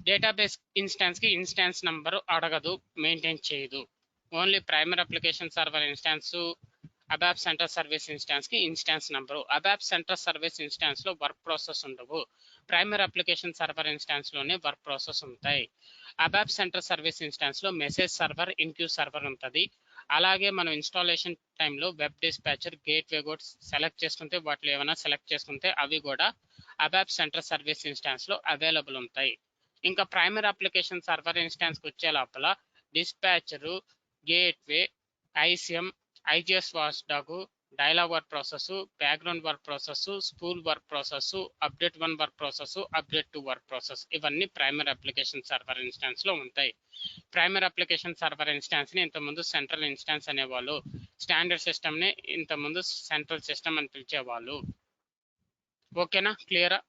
డేటాబేస్ ఇన్స్టాన్స్ కి ఇన్స్టాన్స్ నంబర్ అడగదు, మెయింటైన్ చేయదు. Only primary application server instance, ABAP centre service instance కి instance number. ABAP centre service instance లో వర్క్ ప్రాసెస్ ఉండవు. ప్రైమరీ అప్లికేషన్ సర్వర్ ఇన్స్టాన్స్ లోనే వర్క్ ప్రాసెస్ ఉంటాయి. అబాప్ సెంటర్ సర్వీస్ ఇన్స్టాన్స్ లో message server, enqueue server ఉంటుంది. అలాగే మనం installation టైంలో వెబ్ డిస్పాచర్, గేట్వే కూడా సెలెక్ట్ చేసుకుంటే వాటిలో ఏమైనా సెలెక్ట్ చేసుకుంటే అవి కూడా అబాప్ సెంటర్ సర్వీస్ ఇన్స్టాన్స్ లో అవైలబుల్ ఉంటాయి. ఇంకా ప్రైమరీ అప్లికేషన్ సర్వర్ ఇన్స్టాన్స్ కి వచ్చే లోపల dispatcher, gateway, ICM, IGS watchdog, dialog work process, background work process, spool work process, update 1 work process, update 2 work process, ఇవన్నీ ప్రైమరీ అప్లికేషన్ సర్వర్ ఇన్స్టాన్స్ లో ఉంటాయి. Primary application server instance ని ఇంతకుముందు central instance అనేవాళ్ళు. Standard system ని ఇంతకుముందు central system అని పిలిచేవాళ్ళు. ఓకేనా? క్లియరా?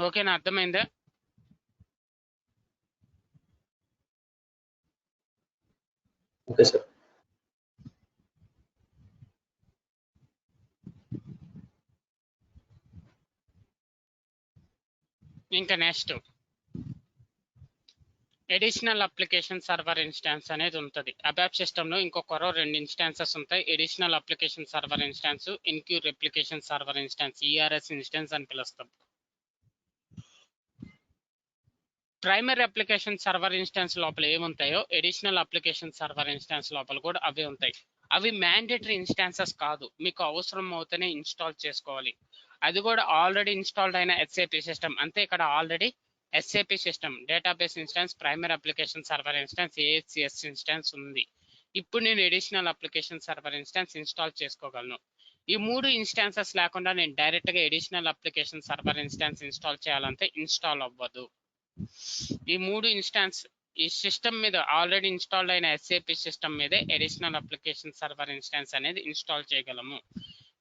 ఓకేనా? అర్థమైందా? Okay sir. ఇంకా next additional application server instance అనేది ఉంటుంది. అబాప్ సిస్టంలో ఇంకొకరో 2 ఇన్స్టాన్సెస్ ఉంటాయి. Additional application server instance, enqueue replication server instance, ERS instance అని పిలుస్తాం. ప్రైమరీ అప్లికేషన్ సర్వర్ ఇన్స్టాన్స్ లోపల ఏముంటాయో ఎడిషనల్ అప్లికేషన్ సర్వర్ ఇన్స్టాన్స్ లోపల కూడా అవే ఉంటాయి. అవి మ్యాండేటరీ ఇన్స్టాన్సెస్ కాదు, మీకు అవసరం అవుతేనే ఇన్స్టాల్ చేసుకోవాలి. అది కూడా ఆల్రెడీ ఇన్స్టాల్డ్ అయిన ఎస్ఏపి సిస్టమ్. అంతే, ఇక్కడ already SAP system, database instance, primary application server instance, ASCS instance ఉంది. ఇప్పుడు నేను additional application server instance install చేసుకోగలను. ఈ 3 ఇన్స్టాన్సెస్ లేకుండా నేను డైరెక్ట్గా additional application server instance install చేయాలంటే ఇన్స్టాల్ అవ్వదు. ఈ 3 ఇన్స్టాన్స్ ఈ సిస్టమ్ మీద ఆల్రెడీ ఇన్స్టాల్డ్ అయిన ఎస్ఏపి సిస్టమ్ మీదే ఎడిషనల్ అప్లికేషన్ సర్వర్ ఇన్స్టాన్స్ అనేది ఇన్స్టాల్ చేయగలము.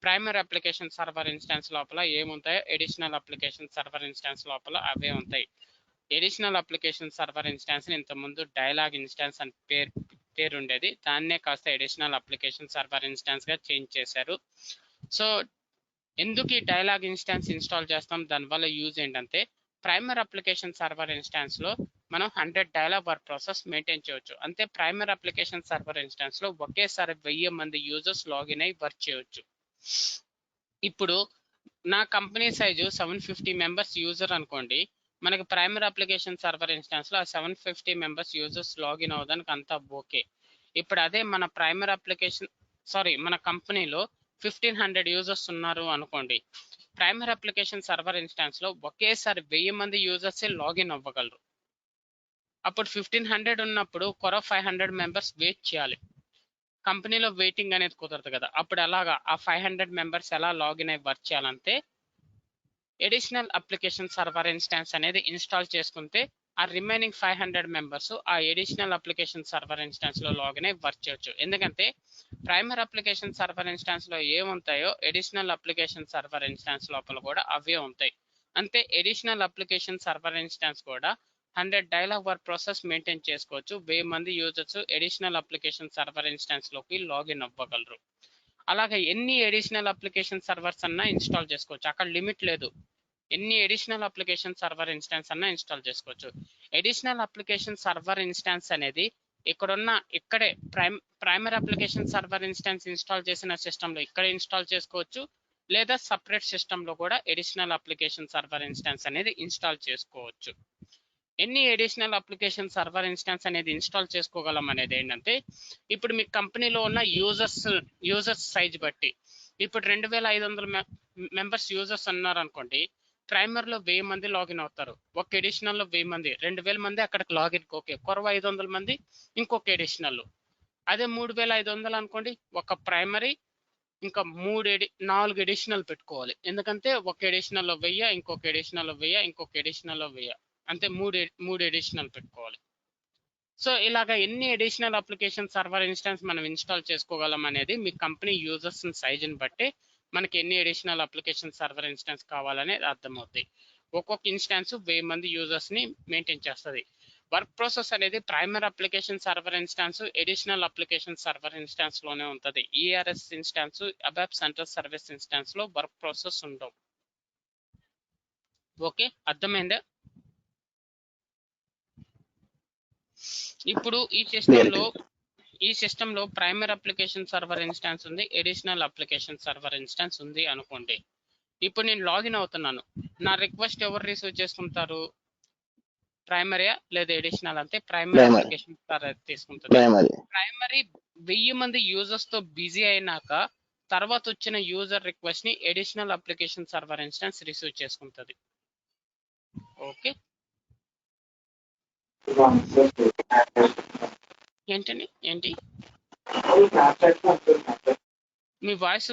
ప్రైమరీ అప్లికేషన్ సర్వర్ ఇన్స్టాన్స్ లోపల ఏముంటాయో ఎడిషనల్ అప్లికేషన్ సర్వర్ ఇన్స్టాన్స్ లోపల అవే ఉంటాయి. ఎడిషనల్ అప్లికేషన్ సర్వర్ ఇన్స్టాన్స్ ఇంతకుముందు డైలాగ్ ఇన్స్టాన్స్ అని పేరు ఉండేది, దాన్నే కాస్త ఎడిషనల్ అప్లికేషన్ సర్వర్ ఇన్స్టాన్స్ గా చేంజ్ చేశారు. సో ఎందుకు ఈ డైలాగ్ ఇన్స్టాన్స్ ఇన్స్టాల్ చేస్తాం, దానివల్ల యూజ్ ఏంటంటే ప్రైమరీ అప్లికేషన్ సర్వర్ ఇన్స్టాన్స్ లో మనం 100 డైలాగ్ వర్క్ ప్రాసెస్ మెయింటైన్ చేయొచ్చు. అంతే, ప్రైమరీ అప్లికేషన్ సర్వర్ ఇన్స్టాన్స్ లో ఒకేసారి 1000 మంది యూజర్స్ లాగిన్ అయి వర్క్ చేయొచ్చు. ఇప్పుడు నా కంపెనీ సైజు 750 మెంబర్స్ యూజర్ అనుకోండి, మనకి ప్రైమరీ అప్లికేషన్ సర్వర్ ఇన్స్టాన్స్ లో 750 మెంబర్స్ యూజర్స్ లాగిన్ అవ్వడానికి అంతా ఓకే. ఇప్పుడు అదే మన ప్రైమరీ అప్లికేషన్ మన కంపెనీలో 1500 యూజర్స్ ఉన్నారు అనుకోండి, ప్రైమరీ అప్లికేషన్ సర్వర్ ఇన్స్టాన్స్ లో ఒకేసారి 1000 మంది యూజర్స్ లాగిన్ అవ్వగలరు. అప్పుడు 1500 ఉన్నప్పుడు 500 మెంబర్స్ వెయిట్ చేయాలి. కంపెనీలో వెయిటింగ్ అనేది కుదరదు కదా. అప్పుడు అలాగా ఆ 500 మెంబర్స్ ఎలా లాగిన్ అయ్యి వర్క్ చేయాలంటే ఎడిషనల్ అప్లికేషన్ సర్వర్ ఇన్స్టాన్స్ అనేది ఇన్స్టాల్ చేసుకుంటే ఆ రిమైనింగ్ 500 మెంబర్స్ ఆ ఎడిషనల్ అప్లికేషన్ సర్వర్ ఇన్స్టాన్స్ లో లాగిన్ అయ్యి వర్క్ చేయొచ్చు. ఎందుకంటే ప్రైమరీ అప్లికేషన్ సర్వర్ ఇన్స్టాన్స్ లో ఏముంటాయో ఎడిషనల్ అప్లికేషన్ సర్వర్ ఇన్స్టాన్స్ లోపల కూడా అవే ఉంటాయి. అంతే, ఎడిషనల్ అప్లికేషన్ సర్వర్ ఇన్స్టాన్స్ కూడా 100 డైలాగ్ వర్క్ ప్రాసెస్ మెయింటైన్ చేసుకోవచ్చు. 1000 మంది users additional application server instance లోకి లాగిన్ అవ్వగలరు. అలాగే ఎన్ని ఎడిషనల్ అప్లికేషన్ సర్వర్స్ అన్నా ఇన్స్టాల్ చేసుకోవచ్చు, అక్కడ లిమిట్ లేదు. ఎన్ని ఎడిషనల్ అప్లికేషన్ సర్వర్ ఇన్స్టాన్స్ అన్నా ఇన్స్టాల్ చేసుకోవచ్చు. ఎడిషనల్ అప్లికేషన్ సర్వర్ ఇన్స్టాన్స్ అనేది ఇక్కడే primary application server instance install చేసిన సిస్టంలో ఇక్కడే ఇన్స్టాల్ చేసుకోవచ్చు, లేదా సపరేట్ సిస్టంలో కూడా ఎడిషనల్ అప్లికేషన్ సర్వర్ ఇన్స్టాన్స్ అనేది ఇన్స్టాల్ చేసుకోవచ్చు. ఎన్ని ఎడిషనల్ అప్లికేషన్ సర్వర్ ఇన్స్టాన్స్ అనేది ఇన్స్టాల్ చేసుకోగలం అనేది ఏంటంటే ఇప్పుడు మీ కంపెనీలో ఉన్న యూజర్స్ సైజ్ బట్టి, ఇప్పుడు 2500 మెంబర్స్ యూజర్స్ అన్నారు అనుకోండి, ప్రైమర్లో 1000 మంది లాగిన్ అవుతారు, ఒక ఎడిషనల్లో 1000 మంది, 2000 మంది అక్కడికి లాగిన్ ఓకే, 500 మంది ఇంకొక ఎడిషనల్. అదే 3500 అనుకోండి, ఒక ప్రైమరీ ఇంకా 4 ఎడిషనల్ పెట్టుకోవాలి. ఎందుకంటే ఒక ఎడిషనల్లో 1000, ఇంకొక ఎడిషనల్లో 1000, ఇంకొక ఎడిషనల్లో 1000, అంతే 3 ఎడిషనల్ పెట్టుకోవాలి. సో ఇలాగ ఎన్ని ఎడిషనల్ అప్లికేషన్ సర్వర్ ఇన్స్టాన్స్ మనం ఇన్స్టాల్ చేసుకోగలం అనేది మీ కంపెనీ యూజర్స్ సైజుని బట్టి మనకి ఎన్ని ఎడిషనల్ అప్లికేషన్ సర్వర్ ఇన్స్టాన్స్ కావాలనేది అర్థమవుతాయి. ఒక్కొక్క ఇన్స్టాన్స్ 1000 మంది యూజర్స్ ని మెయింటైన్ చేస్తుంది. వర్క్ ప్రాసెస్ అనేది primary application server instance, additional application server instance లోనే ఉంటుంది. ERS instance, ABAP central service instance లో వర్క్ ప్రాసెస్ ఉండవు. ఓకే, అర్థమైందా? ఇప్పుడు ఈ సిస్టంలో ప్రైమరీ అప్లికేషన్ సర్వర్ ఇన్స్టాన్స్ ఉంది, ఎడిషనల్ అప్లికేషన్ సర్వర్ ఇన్స్టాన్స్ ఉంది అనుకోండి. ఇప్పుడు నేను లాగిన్ అవుతున్నాను, నా రిక్వెస్ట్ ఎవరు రిసీవ్ చేసుకుంటారు, ప్రైమరీయా లేదా ఎడిషనల్? అంటే ప్రైమరీ అప్లికేషన్ సర్వర్ తీసుకుంటుంది. ప్రైమరీ 1000 మంది యూజర్స్ తో బిజీ అయినాక తర్వాత వచ్చిన యూజర్ రిక్వెస్ట్ ని additional application server instance receive చేసుకుంటుంది. ఓకే, ఏంటి మీ వాయిస్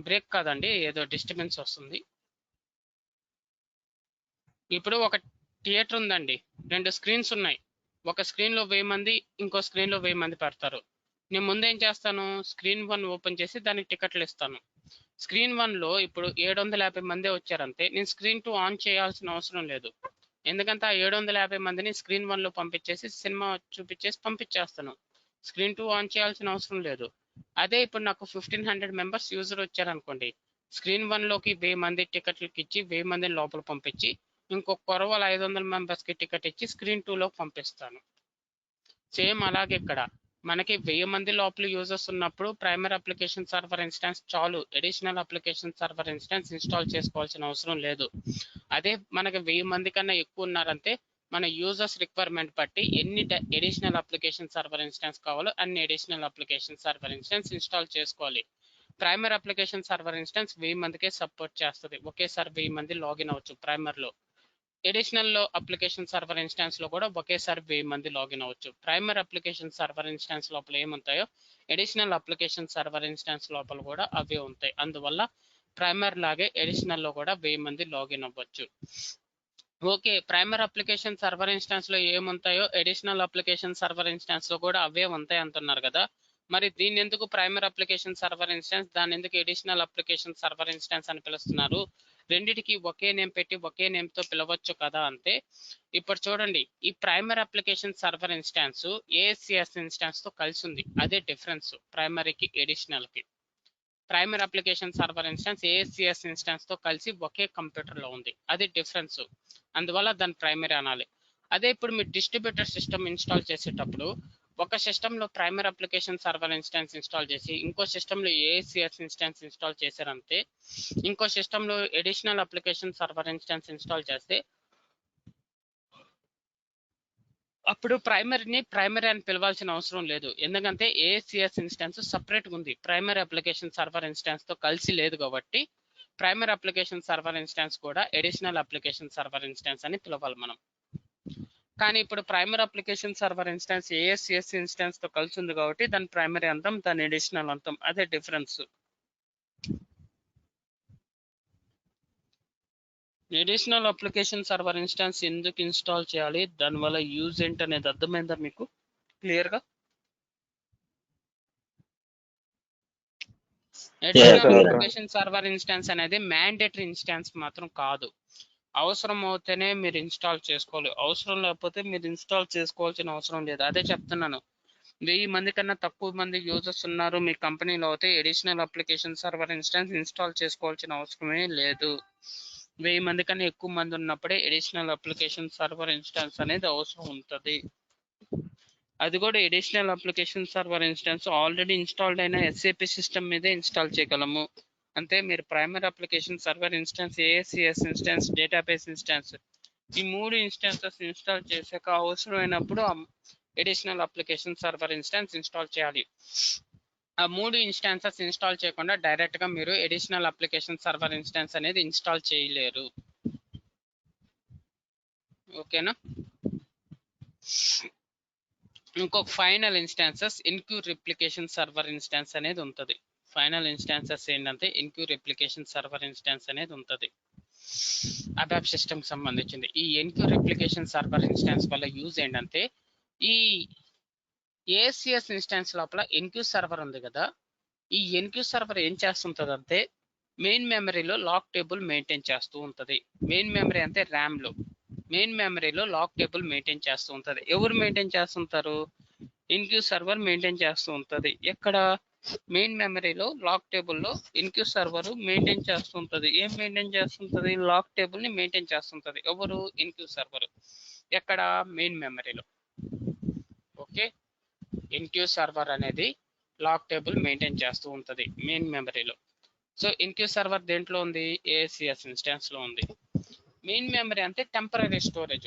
బ్రేక్ కాదండి, ఏదో డిస్టర్బెన్స్ వస్తుంది. ఇప్పుడు ఒక థియేటర్ ఉందండి, 2 స్క్రీన్స్ ఉన్నాయి, ఒక స్క్రీన్ లో 1000 మంది, ఇంకో స్క్రీన్ లో 1000 మంది పెడతారు. నేను ముందేం చేస్తాను, స్క్రీన్ 1 ఓపెన్ చేసి దానికి టికెట్లు ఇస్తాను. స్క్రీన్ 1 లో ఇప్పుడు 750 మందే వచ్చారంటే నేను స్క్రీన్ 2 ఆన్ చేయాల్సిన అవసరం లేదు. ఎందుకంటే ఆ 750 మందిని స్క్రీన్ 1 లో పంపించేసి సినిమా చూపించేసి పంపించేస్తాను, స్క్రీన్ 2 ఆన్ చేయాల్సిన అవసరం లేదు. అదే ఇప్పుడు నాకు 1500 మెంబర్స్ యూజర్ వచ్చారనుకోండి, స్క్రీన్ 1 లోకి 1000 మంది టికెట్లకి ఇచ్చి 1000 మందిని లోపల పంపించి ఇంకొక కొరవల 500 మెంబర్స్ కి టికెట్ ఇచ్చి స్క్రీన్ 2 లోకి పంపిస్తాను. సేమ్ అలాగే ఇక్కడ మనకి 1000 మంది లోపల యూజర్స్ ఉన్నప్పుడు ప్రైమరీ అప్లికేషన్ సర్వర్ ఇన్స్టాన్స్ చాలు, additional application server instance install చేసుకోవాల్సిన అవసరం లేదు. అదే మనకి 1000 మంది కన్నా ఎక్కువ ఉన్నారంటే మన యూజర్స్ రిక్వైర్మెంట్ బట్టి ఎన్ని ఎడిషనల్ అప్లికేషన్ సర్వర్ ఇన్స్టాన్స్ కావాలో అన్ని additional application server instance install చేసుకోవాలి. ప్రైమరీ అప్లికేషన్ సర్వర్ ఇన్స్టాన్స్ 1000 మందికే సపోర్ట్ చేస్తుంది. ఒకేసారి 1000 మంది లాగిన్ అవ్వచ్చు ప్రైమర్లో. ఎడిషనల్ లో అప్లికేషన్ సర్వర్ ఇన్స్టాన్స్ లో కూడా ఒకేసారి 1000 మంది లాగిన్ అవ్వచ్చు. ప్రైమరీ అప్లికేషన్ సర్వర్ ఇన్స్టాన్స్ లోపల ఏముంటాయో ఎడిషనల్ అప్లికేషన్ సర్వర్ ఇన్స్టాన్స్ లోపల కూడా అవే ఉంటాయి. అందువల్ల ప్రైమరీ లాగే ఎడిషనల్ లో కూడా 1000 మంది లాగిన్ అవ్వచ్చు. Okay, primary application server instance లో ఏముంటాయో ఎడిషనల్ అప్లికేషన్ సర్వర్ ఇన్స్టాన్స్ లో కూడా అవే ఉంటాయి అంటున్నారు కదా. మరి దీన్ని ఎందుకు ప్రైమరీ అప్లికేషన్ సర్వర్ ఇన్స్టాన్స్, దాన్ని ఎందుకు ఎడిషనల్ అప్లికేషన్ సర్వర్ ఇన్స్టాన్స్ అని పిలుస్తున్నారు? రెండిటికి ఒకే నేమ్ పెట్టి ఒకే నేమ్ తో పిలవచ్చు కదా అంటే, ఇప్పుడు చూడండి, ఈ primary application server instance ASCS instance తో కలిసి ఉంది. అదే డిఫరెన్స్ ప్రైమరీకి ఎడిషనల్ కి. Primary application server instance ASCS instance తో కలిసి ఒకే కంప్యూటర్ లో ఉంది. అది డిఫరెన్స్, అందువల్ల దాన్ని ప్రైమరీ అనాలి. అదే ఇప్పుడు మీరు డిస్ట్రిబ్యూటర్ సిస్టమ్ ఇన్స్టాల్ చేసేటప్పుడు ఒక సిస్టంలో primary application server instance install చేసి ఇంకో సిస్టంలో ఏఎస్సిఎస్ ఇన్స్టాన్స్ ఇన్స్టాల్ చేశారంటే, ఇంకో సిస్టంలో additional application server instance install చేస్తే అప్పుడు ప్రైమరీని ప్రైమరీ అని పిలవాల్సిన అవసరం లేదు. ఎందుకంటే ఏఎస్సిఎస్ ఇన్స్టాన్స్ సపరేట్గా ఉంది, ప్రైమరీ అప్లికేషన్ సర్వర్ ఇన్స్టాన్స్ తో కలిసి లేదు కాబట్టి ప్రైమరీ అప్లికేషన్ సర్వర్ ఇన్స్టాన్స్ కూడా ఎడిషనల్ అప్లికేషన్ సర్వర్ ఇన్స్టాన్స్ అని పిలవాలి మనం. కానీ ఇప్పుడు primary application server instance ASCS instance తో కలిసి ఉంది కాబట్టి దాని ప్రైమరీ అంటాం, దాని ఎడిషనల్ అంటాం. అదే difference. Additional application server instance ఎందుకు ఇన్స్టాల్ చేయాలి, దానివల్ల యూజ్ ఏంటి అనేది అర్థమైందా మీకు క్లియర్ గా? ఎడిషనల్ అప్లికేషన్ సర్వర్ ఇన్స్టాన్స్ అనేది మ్యాండేటరీ ఇన్స్టాన్స్ మాత్రం కాదు. అవసరం అవుతేనే మీరు ఇన్స్టాల్ చేసుకోవాలి, అవసరం లేకపోతే మీరు ఇన్స్టాల్ చేసుకోవాల్సిన అవసరం లేదు. అదే చెప్తున్నాను, 1000 మంది కన్నా తక్కువ మంది యూజర్స్ ఉన్నారు మీ కంపెనీలో అయితే additional application server instance install చేసుకోవాల్సిన అవసరమే లేదు. 1000 మంది కన్నా ఎక్కువ మంది ఉన్నప్పుడే ఎడిషనల్ అప్లికేషన్ సర్వర్ ఇన్స్టాన్స్ అనేది అవసరం ఉంటుంది. అది కూడా additional application server instance already installed అయిన ఎస్ఏపి సిస్టమ్ మీదే ఇన్స్టాల్ చేయగలము. అంటే మీరు primary application server instance, ASCS instance, database instance, ఈ 3 ఇన్స్టాన్సెస్ ఇన్స్టాల్ చేశాక అవసరమైనప్పుడు additional application server instance install చేయాలి. ఆ 3 ఇన్స్టాన్సెస్ ఇన్స్టాల్ చేయకుండా డైరెక్ట్ గా మీరు ఎడిషనల్ అప్లికేషన్ సర్వర్ ఇన్స్టాన్స్ అనేది ఇన్స్టాల్ చేయలేరు. ఓకేనా? ఇంకొక final instances enqueue replication server instance అనేది ఉంటుంది. ఫైనల్ ఇన్స్టాన్సెస్ ఏంటంటే ఇన్క్యూ రిప్లికేషన్ సర్వర్ ఇన్స్టాన్స్ అనేది ఉంటుంది అబాప్ సిస్టమ్ సంబంధించింది. ఈ ఇన్క్యూ రిప్లికేషన్ సర్వర్ ఇన్స్టాన్స్ వల్ల యూజ్ ఏంటంటే, ఈ ఏఎస్సిఎస్ ఇన్స్టాన్స్ లోపల ఎన్క్యూ సర్వర్ ఉంది కదా, ఈ ఎన్క్యూ సర్వర్ ఏం చేస్తుంటుంది అంటే మెయిన్ మెమరీలో లాక్ టేబుల్ మెయింటైన్ చేస్తూ ఉంటుంది. మెయిన్ మెమరీ అంటే ర్యామ్ లో మెయిన్ మెమరీలో లాక్ టేబుల్ మెయింటైన్ చేస్తూ ఉంటుంది. ఎవరు మెయింటైన్ చేస్తుంటారు? ఎన్క్యూ సర్వర్ మెయింటైన్ చేస్తూ ఉంటుంది. ఎక్కడ? మెయిన్ మెమరీలో లాక్ టేబుల్లో ఎన్క్యూ సర్వర్ మెయింటైన్ చేస్తుంటుంది. ఏం మెయింటైన్ చేస్తుంటుంది? లాక్ టేబుల్ ని మెయింటైన్ చేస్తుంటుంది. ఎవరు? NQ server. ఎక్కడ? మెయిన్ మెమరీలో. ఓకే, ఎన్క్యూ సర్వర్ అనేది లాక్ టేబుల్ మెయింటైన్ చేస్తూ ఉంటుంది మెయిన్ మెమరీలో. సో ఎన్క్యూ సర్వర్ దేంట్లో ఉంది? ఏఎస్సిఎస్ ఇన్స్టాన్స్ లో ఉంది. మెయిన్ మెమరీ అంటే టెంపరరీ స్టోరేజ్,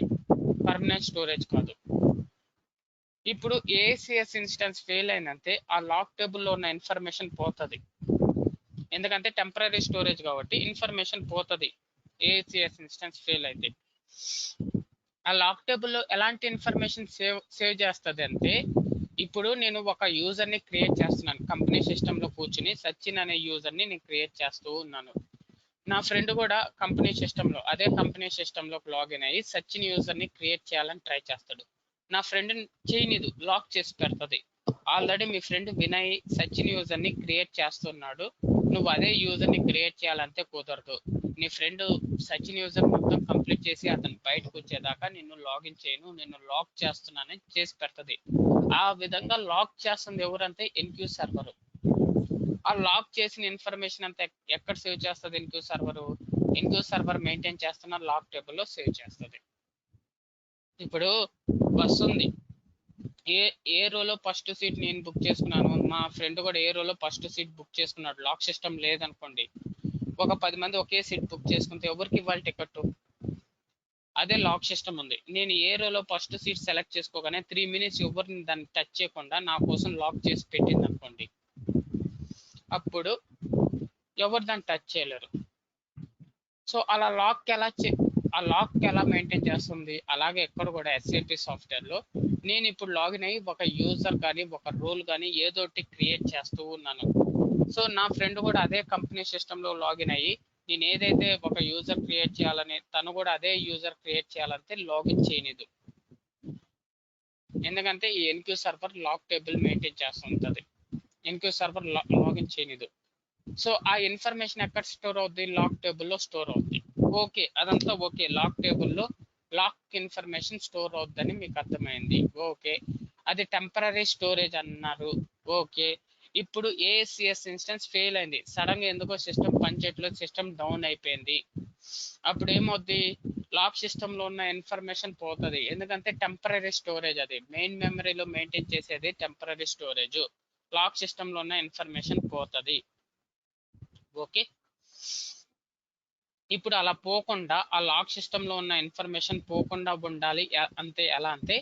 పర్మనెంట్ స్టోరేజ్ కాదు. ఇప్పుడు ఏఎస్సిఎస్ ఇన్స్టాన్స్ ఫెయిల్ అయినంతే ఆ లాక్ టేబుల్లో ఉన్న ఇన్ఫర్మేషన్ పోతుంది. ఎందుకంటే టెంపరరీ స్టోరేజ్ కాబట్టి ఇన్ఫర్మేషన్ పోతుంది ఏఎస్సిఎస్ ఇన్స్టాన్స్ ఫెయిల్ అయితే. ఆ లాక్ టేబుల్లో ఎలాంటి ఇన్ఫర్మేషన్ సేవ్ చేస్తుంది అంటే, ఇప్పుడు నేను ఒక యూజర్ని క్రియేట్ చేస్తున్నాను కంపెనీ సిస్టంలో కూర్చుని, సచిన్ అనే యూజర్ని నేను క్రియేట్ చేస్తూ ఉన్నాను. నా ఫ్రెండ్ కూడా కంపెనీ సిస్టంలో అదే కంపెనీ సిస్టంలోకి లాగిన్ అయ్యి సచిన్ యూజర్ని క్రియేట్ చేయాలని ట్రై చేస్తాడు. నా ఫ్రెండ్ చేయనిదు, లాక్ చేసి పెడుతుంది. ఆల్రెడీ మీ ఫ్రెండ్ వినయ్ సచిన్ యూజర్ని క్రియేట్ చేస్తున్నాడు, నువ్వు అదే యూజర్ని క్రియేట్ చేయాలంటే కుదరదు. నీ ఫ్రెండ్ సచిన్ యూజర్ మొత్తం కంప్లీట్ చేసి అతను బయటకు వచ్చేదాకా నిన్ను లాగిన్ చేయను, నిన్ను లాక్ చేస్తున్నానని చేసి పెడుతుంది. ఆ విధంగా లాక్ చేస్తుంది ఎవరంటే ఎన్క్యూ సర్వర్. ఆ లాక్ చేసిన ఇన్ఫర్మేషన్ అంతా ఎక్కడ సేవ్ చేస్తుంది ఎన్క్యూ సర్వర్ మెయింటైన్ చేస్తున్న లాక్ టేబుల్లో సేవ్ చేస్తుంది. ఇప్పుడు బస్సు ఉంది, ఏ రోలో ఫస్ట్ సీట్ నేను బుక్ చేసుకున్నాను, మా ఫ్రెండ్ కూడా ఏ రోలో ఫస్ట్ సీట్ బుక్ చేసుకున్నాడు, లాక్ సిస్టమ్ లేదనుకోండి, ఒక 10 మంది ఒకే సీట్ బుక్ చేసుకుంటే ఎవరికి ఇవ్వాలి టికెట్? అదే లాక్ సిస్టమ్ ఉంది, నేను ఏ రోలో ఫస్ట్ సీట్ సెలెక్ట్ చేసుకోగానే 3 minutes ఎవరిని దాన్ని టచ్ చేయకుండా నా కోసం లాక్ చేసి పెట్టింది అనుకోండి, అప్పుడు ఎవరు దాన్ని టచ్ చేయలేరు. సో అలా ఆ లాక్ ఎలా మెయింటైన్ చేస్తుంది? అలాగే ఎక్కడ కూడా SAP సాఫ్ట్వేర్లో నేను ఇప్పుడు లాగిన్ అయ్యి ఒక యూజర్ కానీ ఒక రోల్ కానీ ఏదో ఒకటి క్రియేట్ చేస్తూ ఉన్నాను. సో నా ఫ్రెండ్ కూడా అదే కంపెనీ సిస్టంలో లాగిన్ అయ్యి నేను ఏదైతే ఒక యూజర్ క్రియేట్ చేయాలని తను కూడా అదే యూజర్ క్రియేట్ చేయాలంటే లాగిన్ చేయనిదు. ఎందుకంటే ఈ enqueue server lock table maintain చేస్తుంటుంది, ఎన్క్యూ సర్వర్ లాగిన్ చేయనిదు. సో ఆ ఇన్ఫర్మేషన్ ఎక్కడ స్టోర్ అవుద్ది? లాక్ టేబుల్లో స్టోర్ అవుద్ది. ఓకే, అదంతా ఓకే, లాక్ టేబుల్లో లాక్ ఇన్ఫర్మేషన్ స్టోర్ అవుద్దని మీకు అర్థమైంది. ఓకే, అది టెంపరీ స్టోరేజ్ అన్నారు. ఓకే, ఇప్పుడు ASCS ఇన్స్టెన్స్ ఫెయిల్ అయింది, సడన్ గా ఎందుకో సిస్టమ్ పనిచేయట్లేదు, సిస్టమ్ డౌన్ అయిపోయింది. అప్పుడు ఏమవుద్ది? లాక్ సిస్టమ్ లో ఉన్న ఇన్ఫర్మేషన్ పోతుంది. ఎందుకంటే టెంపరీ స్టోరేజ్, అది మెయిన్ మెమరీలో మెయింటైన్ చేసేది టెంపరీ స్టోరేజ్, లాక్ సిస్టమ్ లో ఉన్న ఇన్ఫర్మేషన్ పోతుంది. ఓకే, ఇప్పుడు అలా పోకుండా ఆ లాక్ సిస్టమ్ లో ఉన్న ఇన్ఫర్మేషన్ పోకుండా ఉండాలి అంతే. ఎలా అంటే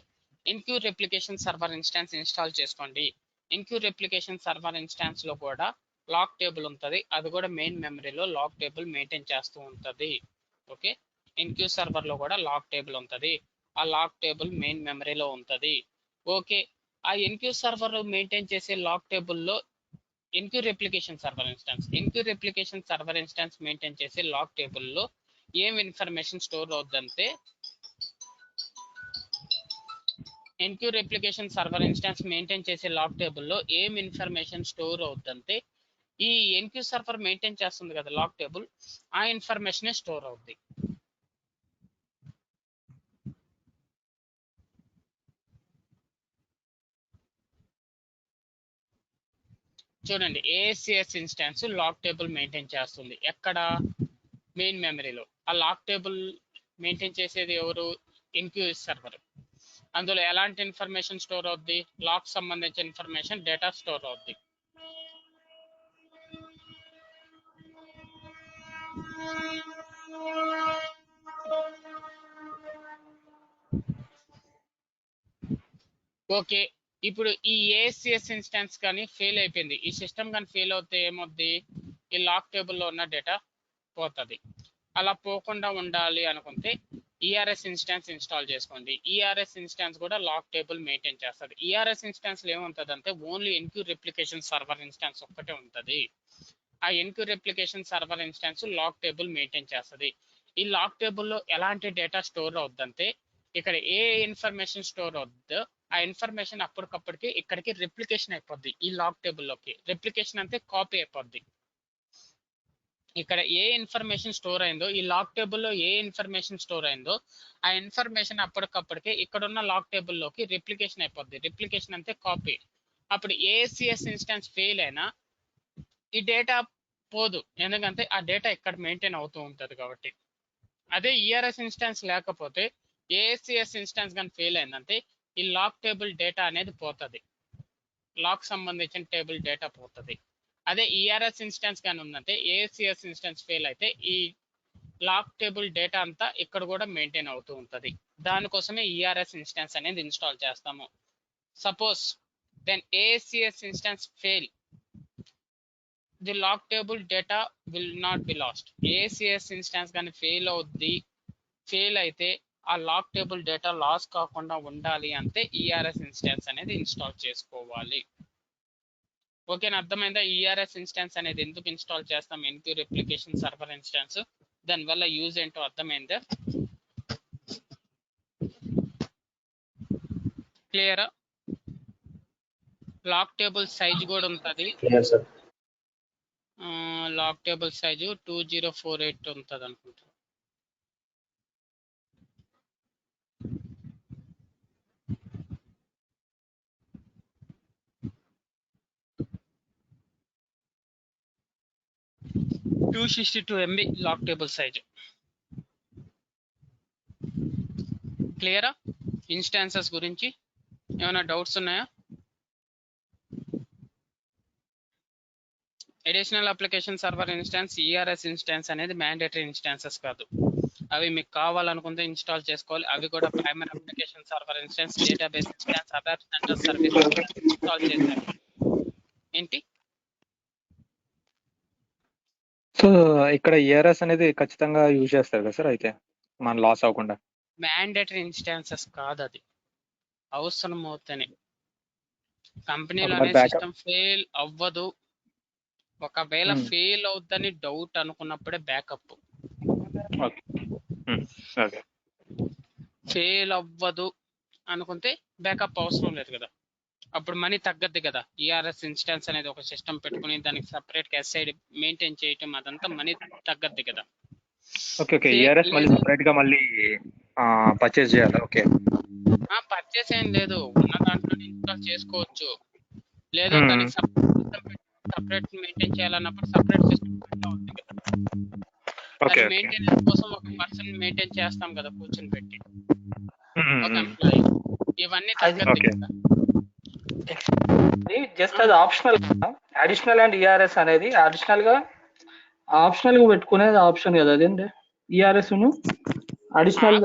NQ replication server instance install చేసుకోండి. ఎన్క్యూ రెప్లికేషన్ సర్వర్ ఇన్స్టాన్స్ లో కూడా లాక్ టేబుల్ ఉంటుంది, అది కూడా మెయిన్ మెమరీలో లాక్ టేబుల్ మెయింటైన్ చేస్తూ ఉంటుంది. ఓకే, ఎన్క్యూ సర్వర్ లో కూడా లాక్ టేబుల్ ఉంటుంది, ఆ లాక్ టేబుల్ మెయిన్ మెమరీలో ఉంటుంది. ఓకే, ఆ ఎన్క్యూ సర్వర్ మెయింటైన్ చేసే లాక్ టేబుల్లో enqueue replication server instance maintain చేసే లాక్ టేబుల్లో ఏం ఇన్ఫర్మేషన్ స్టోర్ అవుద్దంటే, enqueue replication server instance maintain చేసే లాక్ టేబుల్లో ఏం ఇన్ఫర్మేషన్ స్టోర్ అవుద్దంటే ఈ ఎన్క్యూ సర్వర్ మెయింటైన్ చేస్తుంది కదా లాక్ టేబుల్, ఆ ఇన్ఫర్మేషన్ స్టోర్ అవుద్ది. చూడండి, ASCS instance lock table maintain చేస్తుంది ఎక్కడ? మెయిన్ మెమరీలో. ఆ లాక్ టేబుల్ మెయింటైన్ చేసేది ఎవరు? NQ server. అందులో ఎలాంటి ఇన్ఫర్మేషన్ స్టోర్ అవుద్ది? లాక్ సంబంధించిన ఇన్ఫర్మేషన్, డేటా స్టోర్ అవుద్ది. ఓకే, ఇప్పుడు ఈ ASCS ఇన్స్టాన్స్ కానీ ఫెయిల్ అయిపోయింది, ఈ సిస్టమ్ కానీ ఫెయిల్ అవుతే ఏమవుద్ది? ఈ లాక్ టేబుల్లో ఉన్న డేటా పోతుంది. అలా పోకుండా ఉండాలి అనుకుంటే ERS ఇన్స్టాన్స్ ఇన్స్టాల్ చేసుకోండి. ERS ఇన్స్టాన్స్ కూడా లాక్ టేబుల్ మెయింటైన్ చేస్తుంది. ERS ఇన్స్టాన్స్ లో ఏముంటుంది అంటే only enqueue replication server instance ఒక్కటే ఉంటుంది. ఆ enqueue replication server instance lock table maintain చేస్తుంది. ఈ లాక్ టేబుల్లో ఎలాంటి డేటా స్టోర్ అవుద్దంటే ఇక్కడ ఏ ఇన్ఫర్మేషన్ స్టోర్ అవుద్దో ఆ ఇన్ఫర్మేషన్ అప్పటికప్పటికి ఇక్కడికి రెప్లికేషన్ అయిపోద్ది. ఈ లాక్ టేబుల్లోకి రెప్లికేషన్ అంటే కాపీ అయిపోద్ది. ఇక్కడ ఏ ఇన్ఫర్మేషన్ స్టోర్ అయిందో, ఈ లాక్ టేబుల్లో ఏ ఇన్ఫర్మేషన్ స్టోర్ అయిందో ఆ ఇన్ఫర్మేషన్ అప్పటికప్పటికే ఇక్కడున్న లాక్ టేబుల్లోకి రెప్లికేషన్ అయిపోద్ది. రెప్లికేషన్ అంటే కాపీ. అప్పుడు ASCS ఇన్స్టాన్స్ ఫెయిల్ అయినా ఈ డేటా పోదు, ఎందుకంటే ఆ డేటా ఇక్కడ మెయింటైన్ అవుతూ ఉంటుంది కాబట్టి. అదే ERS ఇన్స్టాన్స్ లేకపోతే ASCS ఇన్స్టాన్స్ కానీ ఫెయిల్ అయిందంటే ఈ లాక్ టేబుల్ డేటా అనేది పోతుంది, లాక్ సంబంధించిన టేబుల్ డేటా పోతుంది. అదే ERS ఇన్స్టాన్స్ కానీ ఉందంటే ASCS ఇన్స్టాన్స్ ఫెయిల్ అయితే ఈ లాక్ టేబుల్ డేటా అంతా ఇక్కడ కూడా మెయింటైన్ అవుతూ ఉంటుంది. దానికోసమే ERS ఇన్స్టాన్స్ అనేది ఇన్స్టాల్ చేస్తాము. Suppose then ASCS instance fail, the lock table data will not be lost. ASCS instance కానీ ఫెయిల్ అయితే ఆ లాక్ టేబుల్ డేటా లాస్ కాకుండా ఉండాలి అంటే ERS ఇన్స్టాన్స్ అనేది ఇన్స్టాల్ చేసుకోవాలి. ఓకేనా, అర్థమైందా? ERS ఇన్స్టాన్స్ అనేది ఎందుకు ఇన్స్టాల్ చేస్తాం? ఎన్క్యూ రెప్లికేషన్ సర్వర్ ఇన్స్టాన్స్, దానివల్ల యూజ్ ఏంటో అర్థమైందా? క్లియరా? లాక్ టేబుల్ సైజ్ కూడా ఉంటుంది. Clear sir. Lock table size 2048 ఉంటుంది అనుకుంటా. 262 MB లాక్ టేబుల్ సైజ్. క్లియరా? ఇన్స్టాన్సెస్ గురించి ఏమైనా డౌట్స్ ఉన్నాయా? Additional application server instance, ERS instance అనేది మ్యాండేటరీ ఇన్స్టాన్సెస్ కాదు. అవి మీకు కావాలనుకుంటే ఇన్స్టాల్ చేసుకోవాలి. అవి కూడా primary application server instance, database instance, ABAP centre service install చేశారు. ఏంటి? సో ఇక్కడ ఈఆర్ఎస్ అనేది ఖచ్చితంగా యూజ్ చేస్తారు కదా సార్, అయితే మన లాస్ అవ్వకుండా. మ్యాండేటరీ ఇన్స్టాన్సెస్ కాదు, అది అవసరం అవుతానే. కంపెనీలో మరి అనే backup? సిస్టమ్ ఫెయిల్ అవ్వదు, ఒకవేళ ఫెయిల్ అవుద్దని డౌట్ అనుకున్నప్పుడే బ్యాకప్. ఓకే. ఫెయిల్ అవ్వదు అనుకుంటే బ్యాకప్ అవసరం లేదు కదా, అప్పుడు మనీ తగ్గద్ది కదా. ఈఆర్ఎస్ ఇన్స్టాన్స్ అనేది ఒక సిస్టమ్ పెట్టుకుని దానికి సపరేట్ ఎస్ఐడి మెయింటైన్ చేయటం, అదంతా మనీ తగ్గద్ది కదా. Okay okay. ఈఆర్ఎస్ మళ్ళీ సెపరేట్ గా మళ్ళీ పర్చేస్ చేయాలి. ఓకే. పర్చేస్ ఏం లేదు, ఉన్న దాంట్లో ఇన్స్టాల్ చేసుకోవచ్చు. లేదా దానికి సపరేట్ మెయింటైన్ చేయాలన్నప్పుడు సపరేట్ సిస్టమ్ అవుతుంది కదా. ఓకే. మెయింటెనెన్స్ కోసం ఒక పర్సన్ మెయింటైన్ చేస్తాం కదా కూర్చొని పెట్టి, ఒక ఎంప్లాయీ. ఇవన్నీ తగ్గద్ది కదా. జస్ట్ అది ఆప్షనల్. అడిషనల్ అండ్ ఈఆర్ఎస్ అనేది అడిషనల్ గా పెట్టుకునేది ఆప్షన్ కదా. అదేంటి ఈఆర్ఎస్ అడిషనల్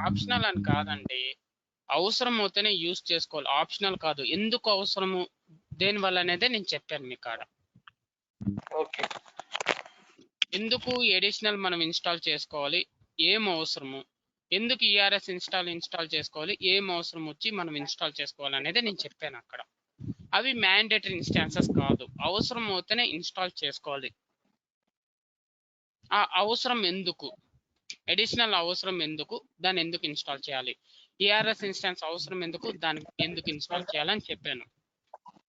ఆప్షనల్ అని కాదండి, అవసరం అవుతేనే యూజ్ చేసుకోవాలి, ఆప్షనల్ కాదు. ఎందుకు అవసరము, దేని వల్ల అనేది నేను చెప్పాను మీ కాడ. ఓకే. ఎందుకు ఎడిషనల్ మనం ఇన్స్టాల్ చేసుకోవాలి, ఏం అవసరము, ఎందుకు ఈఆర్ఎస్ ఇన్స్టాల్ చేసుకోవాలి, ఏం అవసరం వచ్చి మనం ఇన్స్టాల్ చేసుకోవాలి అనేది నేను చెప్పాను అక్కడ. అవి మ్యాండేటరీ ఇన్స్టాన్సెస్ కాదు, అవసరం అవుతేనే ఇన్స్టాల్ చేసుకోవాలి. ఆ అవసరం ఎందుకు, ఎడిషనల్ అవసరం ఎందుకు, దాన్ని ఎందుకు ఇన్స్టాల్ చేయాలి, ఈఆర్ఎస్ ఇన్స్టాన్స్ అవసరం ఎందుకు, దానికి ఎందుకు ఇన్స్టాల్ చేయాలని చెప్పాను.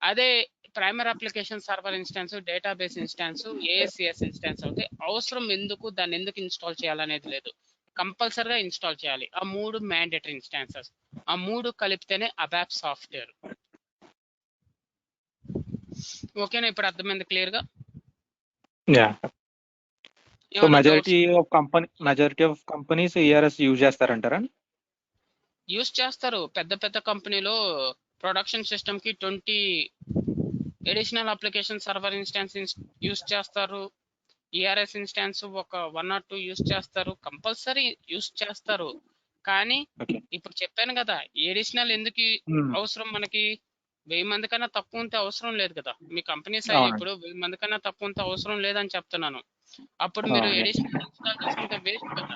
అదే primary application server instance, database instance, ASCS instance అయితే అవసరం ఎందుకు, దాన్ని ఎందుకు ఇన్స్టాల్ చేయాలనేది లేదు, కంపల్సరీగా ఇన్స్టాల్ చేయాలి. ఆ మూడు మ్యాండేటరీ ఇన్స్టాన్సెస్, ఆ మూడు కలిపితేనే అబాప్ సాఫ్ట్వేర్. ఓకేనా? ఇప్పుడు అర్థమైంది క్లియర్ గా? So majority of companies ERS use చేస్తారంటారా? యూజ్ చేస్తారు. పెద్ద పెద్ద కంపెనీలో ప్రొడక్షన్ సిస్టమ్ కి 20 additional application server instance use చేస్తారు. ఈఆర్ఎస్ ఇన్స్టాన్స్ ఒక 1 or 2 యూజ్ చేస్తారు, కంపల్సరీ యూజ్ చేస్తారు. కానీ ఇప్పుడు చెప్పాను కదా, ఎడిషనల్ ఎందుకు అవసరం, మనకి 1000 మంది కన్నా తక్కువ ఉంటే అవసరం లేదు కదా. మీ కంపెనీ సైజ్ ఇప్పుడు 1000 మంది కన్నా తక్కువ ఉంటే అవసరం లేదని చెప్తున్నాను. అప్పుడు మీరు ఎడిషనల్ ఇన్స్టాల్ చేసుకుంటే వేస్ట్ కదా.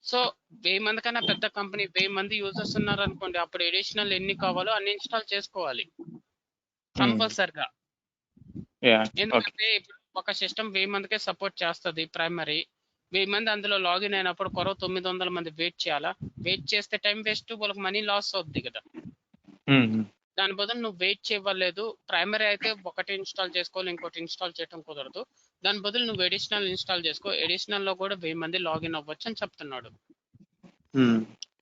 సో 1000 మంది కన్నా పెద్ద కంపెనీ, 1000 మంది యూజర్స్ ఉన్నారు అనుకోండి, అప్పుడు ఎడిషనల్ ఎన్ని కావాలో అన్ని ఇన్స్టాల్ చేసుకోవాలి కంపల్సరిగా. ఎందుకంటే ఇప్పుడు ఒక సిస్టమ్ 1000 మందికే సపోర్ట్ చేస్తుంది ప్రైమరీ. 1000 మంది అందులో లాగిన్ అయినప్పుడు 900 మంది వెయిట్ చేయాలా? వెయిట్ చేస్తే టైం వేస్ట్, వాళ్ళకి మనీ లాస్ అవుద్ది కదా. దాని బదులు నువ్వు వెయిట్ చేయలేదు, ప్రైమరీ అయితే ఒకటి ఇన్స్టాల్ చేసుకోవాలి, ఇంకోటి ఇన్స్టాల్ చేయడం కుదరదు. దాని బదులు నువ్వు ఎడిషనల్ ఇన్స్టాల్ చేసుకో, ఎడిషనల్ లో కూడా 1000 మంది లాగిన్ అవ్వచ్చు అని చెప్తున్నాడు.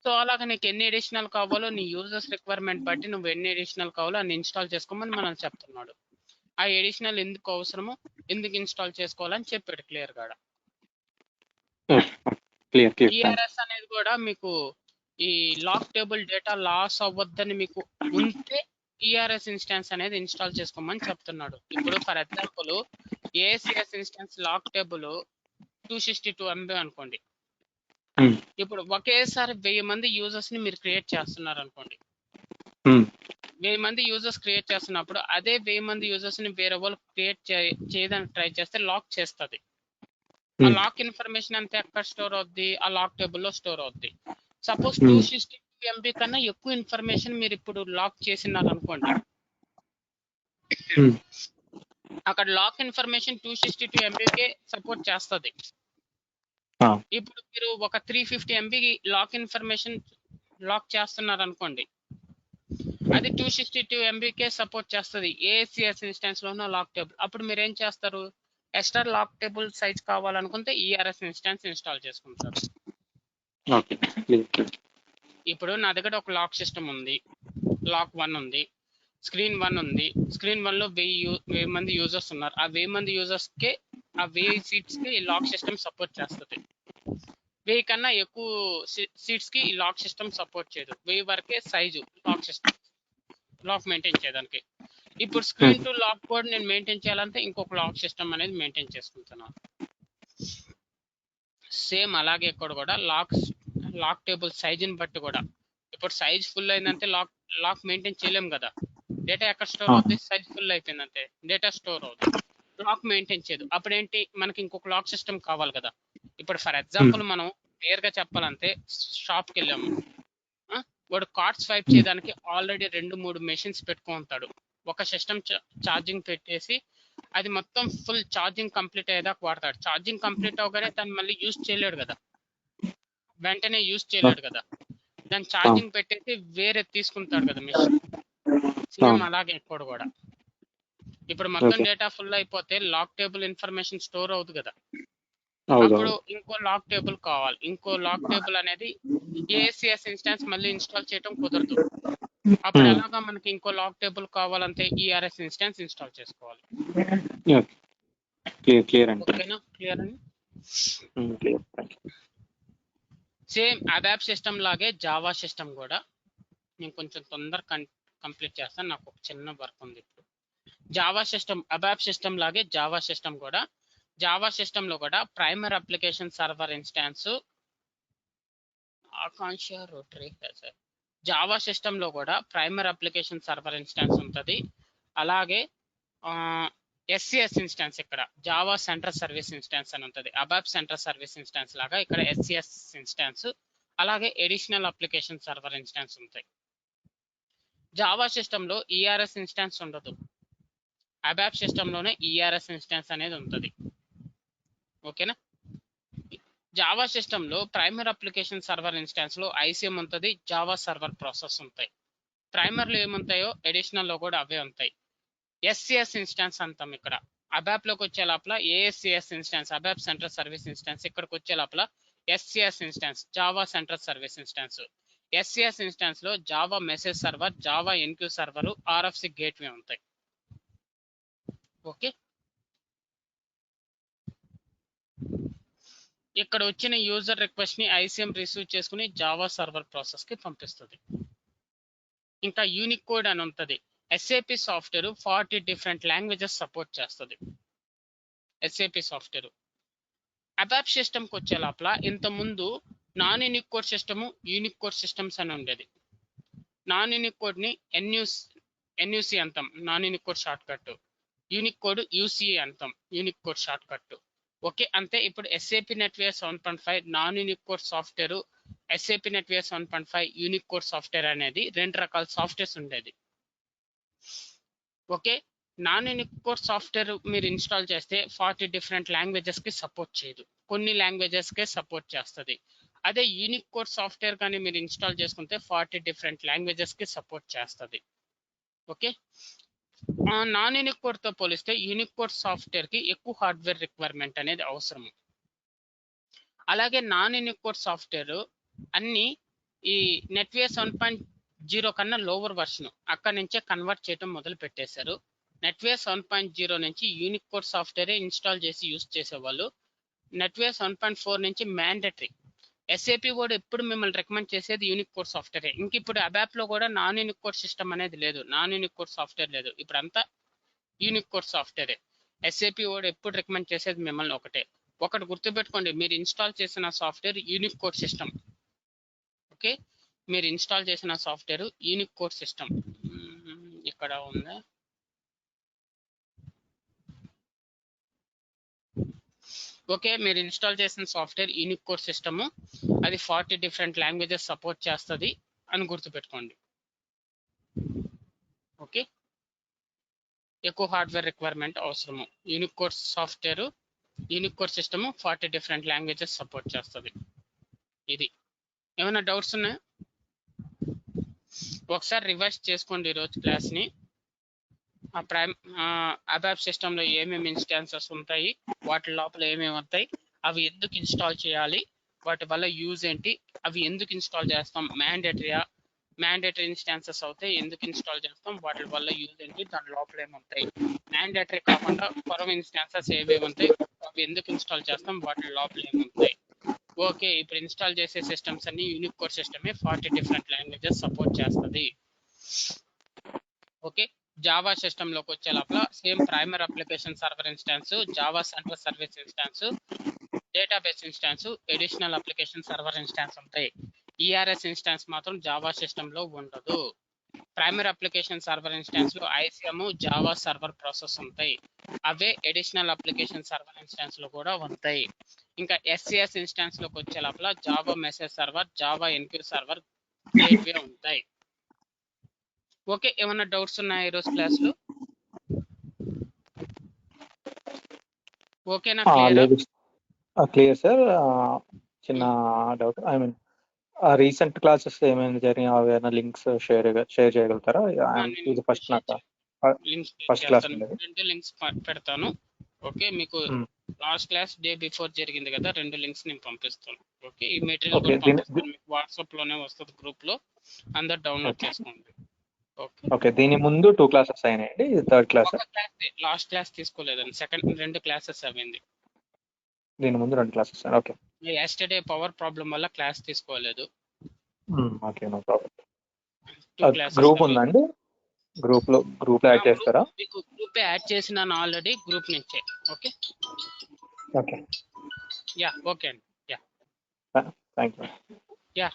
సో అలాగే నీకు ఎన్ని ఎడిషనల్ కావాలో నీ యూజర్స్ రిక్వైర్మెంట్ బట్టి నువ్వు ఎన్ని ఎడిషనల్ కావాలో అన్ని ఇన్స్టాల్ చేసుకోమని మనం చెప్తున్నాడు. ఆ ఎడిషనల్ ఎందుకు అవసరము, ఎందుకు ఇన్స్టాల్ చేసుకోవాలని చెప్పాడు క్లియర్ గా. ఈఆర్ఎస్ అనేది కూడా మీకు ఈ లాక్ టేబుల్ డేటా లాస్ అవ్వద్దని మీకు ఉంటే ఈఆర్ఎస్ ఇన్స్టాన్స్ అనేది ఇన్స్టాల్ చేసుకోమని చెప్తున్నాడు. ఇప్పుడు for example ASCS instance lock table 262 MB అనుకోండి. ఇప్పుడు ఒకేసారి 1000 మంది యూజర్స్ ని మీరు క్రియేట్ చేస్తున్నారు అనుకోండి. 1000 మంది యూజర్స్ క్రియేట్ చేస్తున్నప్పుడు అదే 1000 మంది యూజర్స్ ని వేరే వాళ్ళు క్రియేట్ చేయడానికి ట్రై చేస్తే లాక్ చేస్తుంది. ఆ లాక్ ఇన్ఫర్మేషన్ అంతా ఎక్కడ స్టోర్ అవుద్ది, ఆ లాక్ టేబుల్ లో స్టోర్ అవుద్ది. సపోజ్ 262 MB కన్నా ఎక్కువ ఇన్ఫర్మేషన్ మీరు ఇప్పుడు లాక్ చేసినారు అనుకోండి, అక్కడ లాక్ ఇన్ఫర్మేషన్ 262 MBకే సపోర్ట్ చేస్తుంది. ఇప్పుడు మీరు ఒక 350 MB లాక్ ఇన్ఫర్మేషన్ లాక్ చేస్తున్నారు అనుకోండి, అది 262 MBకే సపోర్ట్ చేస్తుంది ఏఎస్సిఎస్ ఇన్స్టాన్స్ లోన లాక్ టేబుల్. అప్పుడు మీరు ఏం చేస్తారు, ఎక్స్ట్రా లాక్ టేబుల్ సైజ్ కావాలనుకుంటే ఈఆర్ఎస్ ఇన్స్టాన్స్ ఇన్స్టాల్ చేసుకుంటారు. ఇప్పుడు నా దగ్గర ఒక లాక్ సిస్టమ్ ఉంది, లాక్ 1 ఉంది. స్క్రీన్ 1 ఉంది. స్క్రీన్ 1 లో 1000 మంది యూజర్స్ ఉన్నారు. ఆ 1000 మంది యూజర్స్ కి ఆ 1000 సీట్స్ కి లాక్ సిస్టమ్ సపోర్ట్ చేస్తుంది. 1000 కన్నా ఎక్కువ సీట్స్ కి ఈ లాక్ సిస్టమ్ సపోర్ట్ చేయదు. 1000 వరకే size lock system lock maintain చేయడానికి. ఇప్పుడు స్క్రీన్ టు లాక్ కోడ్ నేను మెయింటైన్ చేయాలంటే ఇంకొక లాక్ సిస్టమ్ అనేది మెయింటైన్ చేసుకుంటున్నాను. సేమ్ అలాగే ఇక్కడ కూడా లాక్ టేబుల్ సైజుని బట్టి కూడా ఇప్పుడు సైజ్ ఫుల్ అయిందంటే లాక్ మెయింటైన్ చేయలేం కదా. డేటా ఎక్కడ స్టోర్ అవుతుంది? సైజ్ ఫుల్ అయిపోయిందంటే డేటా స్టోర్ అవుతుంది, లాక్ మెయింటైన్ చేయదు. అప్పుడు ఏంటి, మనకి ఇంకొక లాక్ సిస్టమ్ కావాలి కదా. ఇప్పుడు ఫర్ ఎగ్జాంపుల్ మనం క్లియర్ గా చెప్పాలంటే షాప్కి వెళ్ళాము, వాడు కార్డ్ స్వైప్ చేయడానికి ఆల్రెడీ 2-3 మెషిన్స్ పెట్టుకుంటాడు. ఒక సిస్టమ్ ఛార్జింగ్ పెట్టేసి అది మొత్తం ఫుల్ ఛార్జింగ్ కంప్లీట్ అయ్యేదాకా వాడతాడు. ఛార్జింగ్ కంప్లీట్ అవగానే దాన్ని మళ్ళీ యూజ్ చేయలేడు కదా, వెంటనే యూజ్ చేయలేడు కదా. దాన్ని ఛార్జింగ్ పెట్టేసి వేరే తీసుకుంటాడు కదా మెషిన్. సేమ్ అలాగే ఇక్కడ కూడా ఇప్పుడు మొత్తం డేటా ఫుల్ అయిపోతే లాక్ టేబుల్ ఇన్ఫర్మేషన్ స్టోర్ అవుతుంది కదా. అప్పుడు ఇంకో లాక్ టేబుల్ కావాలి. ఇంకో లాక్ టేబుల్ అనేది ఏఎస్సిఎస్ ఇన్స్టాన్స్ మళ్ళీ ఇన్స్టాల్ చేయడం కుదరదు. అప్పుడు ఎలాగా మనకి ఇంకో లాక్ టేబుల్ కావాలంటే ఈఆర్ఎస్ ఇన్స్టాన్స్ ఇన్స్టాల్ చేసుకోవాలి. క్లియర్ అండి. ఓకేనా? క్లియర్ అండి. సేమ్ అబాప్ సిస్టమ్ లాగే జావా సిస్టమ్ కూడా నేను కొంచెం తొందరగా కంప్లీట్ చేస్తాను, నాకు ఒక చిన్న వర్క్ ఉంది. ఇప్పుడు జావా సిస్టమ్ అబాప్ సిస్టమ్ లాగే జావా సిస్టమ్ కూడా, జావా సిస్టమ్ లో కూడా ప్రైమరీ అప్లికేషన్ సర్వర్ ఇన్స్టాన్స్ ఆకాంక్ష రోటరీ జావా సిస్టమ్ లో కూడా ప్రైమరీ అప్లికేషన్ సర్వర్ ఇన్స్టాన్స్ ఉంటుంది. అలాగే ఎస్సిఎస్ ఇన్స్టాన్స్ ఇక్కడ జావా సెంట్రల్ సర్వీస్ ఇన్స్టాన్స్ అని ఉంటుంది. అబాప్ సెంట్రల్ సర్వీస్ ఇన్స్టాన్స్ లాగా ఇక్కడ ఎస్సిఎస్ ఇన్స్టాన్స్, అలాగే ఎడిషనల్ అప్లికేషన్ సర్వర్ ఇన్స్టాన్స్ ఉంటాయి. జావా సిస్టమ్ లో ఈఆర్ఎస్ ఇన్స్టాన్స్ ఉండదు. అబాప్ సిస్టమ్ లోనే ఈఆర్ఎస్ ఇన్స్టాన్స్ అనేది ఉంటుంది. ఓకేనా? జావా సిస్టమ్ లో ప్రైమరీ అప్లికేషన్ సర్వర్ ఇన్స్టాన్స్ లో ఐసిఎం ఉంటుంది, జావా సర్వర్ ప్రాసెస్ ఉంటాయి. ప్రైమర్లో ఏముంటాయో ఎడిషనల్ లో కూడా అవే ఉంటాయి. ఎస్సిఎస్ ఇన్స్టాన్స్ అంటాం ఇక్కడ. అబాప్ లోకి వచ్చే లోపల ASCS instance ABAP central service instance, ఇక్కడికి వచ్చే లోపల SCS instance Java central service instance. SCS instance లో Java message server, Java enqueue server, RFC gateway ఉంటాయి. ఓకే, ఇక్కడ వచ్చిన యూజర్ రిక్వెస్ట్ ని ఐసిఎం రిసీవ్ చేసుకుని జావా సర్వర్ ప్రాసెస్ కి పంపిస్తుంది. ఇంకా యూనిక్ కోడ్ అని ఉంటుంది. SAP software 40 different languages support చేస్తుంది. ఎస్ఏపి సాఫ్ట్వేర్ అబాప్ సిస్టమ్కి వచ్చే లోపల ఇంత ముందు non unique code system, unique code systems అని ఉండేది. నాన్ యూనిక్ కోడ్ ని ఎన్యూసి అంటాం, non unique code shortcut. Unique code UCA అంటాం, unique code shortcut. Okay, అంతే. ఇప్పుడు SAP NetWeaver 7.5 non unique code software, SAP NetWeaver 7.5 unique code software అనేది 2 రకాల softwares ఉండేది. ఓకే, నాన్ యూనిక్ కోడ్ సాఫ్ట్వేర్ మీరు ఇన్స్టాల్ చేస్తే 40 డిఫరెంట్ లాంగ్వేజెస్ కి సపోర్ట్ చేయదు, కొన్ని లాంగ్వేజెస్ కే సపోర్ట్ చేస్తుంది. అదే యూనిక్ కోడ్ సాఫ్ట్వేర్ కానీ మీరు ఇన్స్టాల్ చేసుకుంటే 40 డిఫరెంట్ లాంగ్వేజెస్ కి సపోర్ట్ చేస్తుంది. ఓకే, నాన్ యూనిక్ కోడ్ తో పోలిస్తే యూనిక్ కోడ్ సాఫ్ట్వేర్ కి ఎక్కువ హార్డ్వేర్ రిక్వైర్మెంట్ అనేది అవసరం. అలాగే నాన్ యూనిక్ కోడ్ సాఫ్ట్వేర్ అన్ని ఈ నెట్వేర్ 7.0 కన్నా లోవర్ వర్షన్, అక్కడి నుంచే కన్వర్ట్ చేయడం మొదలు పెట్టేశారు. నెట్వేర్ 7.0 నుంచి యూనిక్ కోడ్ సాఫ్ట్వేర్ ఇన్స్టాల్ చేసి యూజ్ చేసేవాళ్ళు. నెట్వేర్ 7.4 నుంచి మ్యాండేటరీ. ఎస్ఏపి కూడా ఎప్పుడు మిమ్మల్ని రికమెండ్ చేసేది యూనిక్ కోడ్ సాఫ్ట్వేర్. ఇంక ఇప్పుడు అబాప్ లో కూడా నాన్ యూనిక్ కోడ్ సిస్టమ్ అనేది లేదు, నాన్ యూనిక్ కోడ్ సాఫ్ట్వేర్ లేదు, ఇప్పుడు అంతా యూనిక్ కోడ్ సాఫ్ట్వేరే. ఎస్ఏపి కూడా ఎప్పుడు రికమెండ్ చేసేది మిమ్మల్ని ఒకటి గుర్తుపెట్టుకోండి, మీరు ఇన్స్టాల్ చేసిన software unique code system. Okay, మీరు ఇన్స్టాల్ చేసిన సాఫ్ట్వేర్ యూనిక్ కోడ్ సిస్టమ్. ఇక్కడ ఉందా? ఓకే, మీరు ఇన్స్టాల్ చేసిన సాఫ్ట్వేర్ యూనిక్ కోడ్ సిస్టమ్, అది 40 డిఫరెంట్ లాంగ్వేజెస్ సపోర్ట్ చేస్తుంది అని గుర్తుపెట్టుకోండి. ఓకే, ఎక్కువ హార్డ్వేర్ రిక్వైర్మెంట్ అవసరము. Unique code software unique code system 40 different languages support చేస్తుంది. ఇది ఏమైనా డౌట్స్ ఉన్నాయా? ఒకసారి రివైజ్ చేసుకోండి ఈరోజు క్లాస్ని. అబాప్ సిస్టంలో ఏమేమి ఇన్స్టాన్సెస్ ఉంటాయి, వాటి లోపల ఏమేమి వస్తాయి, అవి ఎందుకు ఇన్స్టాల్ చేయాలి, వాటి వల్ల యూజ్ ఏంటి, అవి ఎందుకు ఇన్స్టాల్ చేస్తాం, మ్యాండేటరీయా మ్యాండేటరీ ఇన్స్టాన్సెస్ అవుతాయి. ఎందుకు ఇన్స్టాల్ చేస్తాం, వాటి వల్ల యూజ్ ఏంటి, దాని లోపల ఏముంటాయి. మ్యాండేటరీ కాకుండా ఫరం ఇన్స్టాన్సెస్ ఏవేవి ఉంటాయి, అవి ఎందుకు ఇన్స్టాల్ చేస్తాం, వాటి లోపల ఏముంటాయి. ఓకే, ఇప్పుడు ఇన్స్టాల్ చేసే సిస్టమ్స్ అన్ని యూనిక్ కోడ్ సిస్టమే 40 డిఫరెంట్ లాంగ్వేజెస్ సపోర్ట్ చేస్తుంది. ఓకే, జావా సిస్టంలోకి వచ్చే లోపల same primary application server instance, Java central service instance, database instance, additional application server instance ఉంటాయి. ఈఆర్ఎస్ ఇన్స్టాన్స్ మాత్రం జావా సిస్టంలో ఉండదు. ప్రైమరీ అప్లికేషన్ సర్వర్ ఇన్స్టాన్స్ లో ఐసిఎం, జావా సర్వర్ ప్రాసెస్ ఉంటాయి. అవే ఎడిషనల్ అప్లికేషన్ సర్వర్ ఇన్స్టాన్స్ లో కూడా ఉంటాయి. ఇంకా ఎస్సిఎస్ ఇన్స్టాన్స్ లోకి వచ్చే లోపల Java message server, Java enqueue server, gateway ఉంటాయి. ఓకే, ఏమన్నా డౌట్స్ ఉన్నాయా ఈరోజు క్లాస్ లో? ఓకేనా, క్లియర్? లేదు క్లియర్ సార్. చిన్న doubt, I mean recent classes ఏమైనా జరిగినా ఏమైనా లింక్స్ షేర్ చేయగలుగుతారా? ఇది ఫస్ట్ నాకు ఫస్ట్ క్లాస్ ఉండేది. 2 లింక్స్ పెడతాను. ఓకే, మీకు లాస్ట్ క్లాస్ డే బిఫోర్ జరిగింది కదా, 2 లింక్స్ నేను పంపిస్తాను. ఓకే, ఈ మెటీరియల్ కూడా పంపిస్తాను మీకు వాట్సాప్ లోనే వస్తుంది, గ్రూప్ లో అందరు డౌన్లోడ్ చేసుకోండి. ఓకే, దీని ముందు 2 క్లాసెస్ అయినాయండి, ఇది థర్డ్ క్లాస్. లాస్ట్ క్లాస్ తీసుకోలేదండి, సెకండ్ 2 క్లాసెస్ అయింది. దీని ముందు 2 classes. Okay, yesterday power problem వల్ల క్లాస్ తీసుకోలేదు. Okay, no problem. 2 classes group ఉందండి, గ్రూప్ లో యాడ్ చేస్తారా? మీకు గ్రూప్ యాడ్ చేసినాను ఆల్రెడీ, గ్రూప్ నుంచే. ఓకే ఓకే, యా, ఓకే అండి, యా థ్యాంక్ యూ. యా.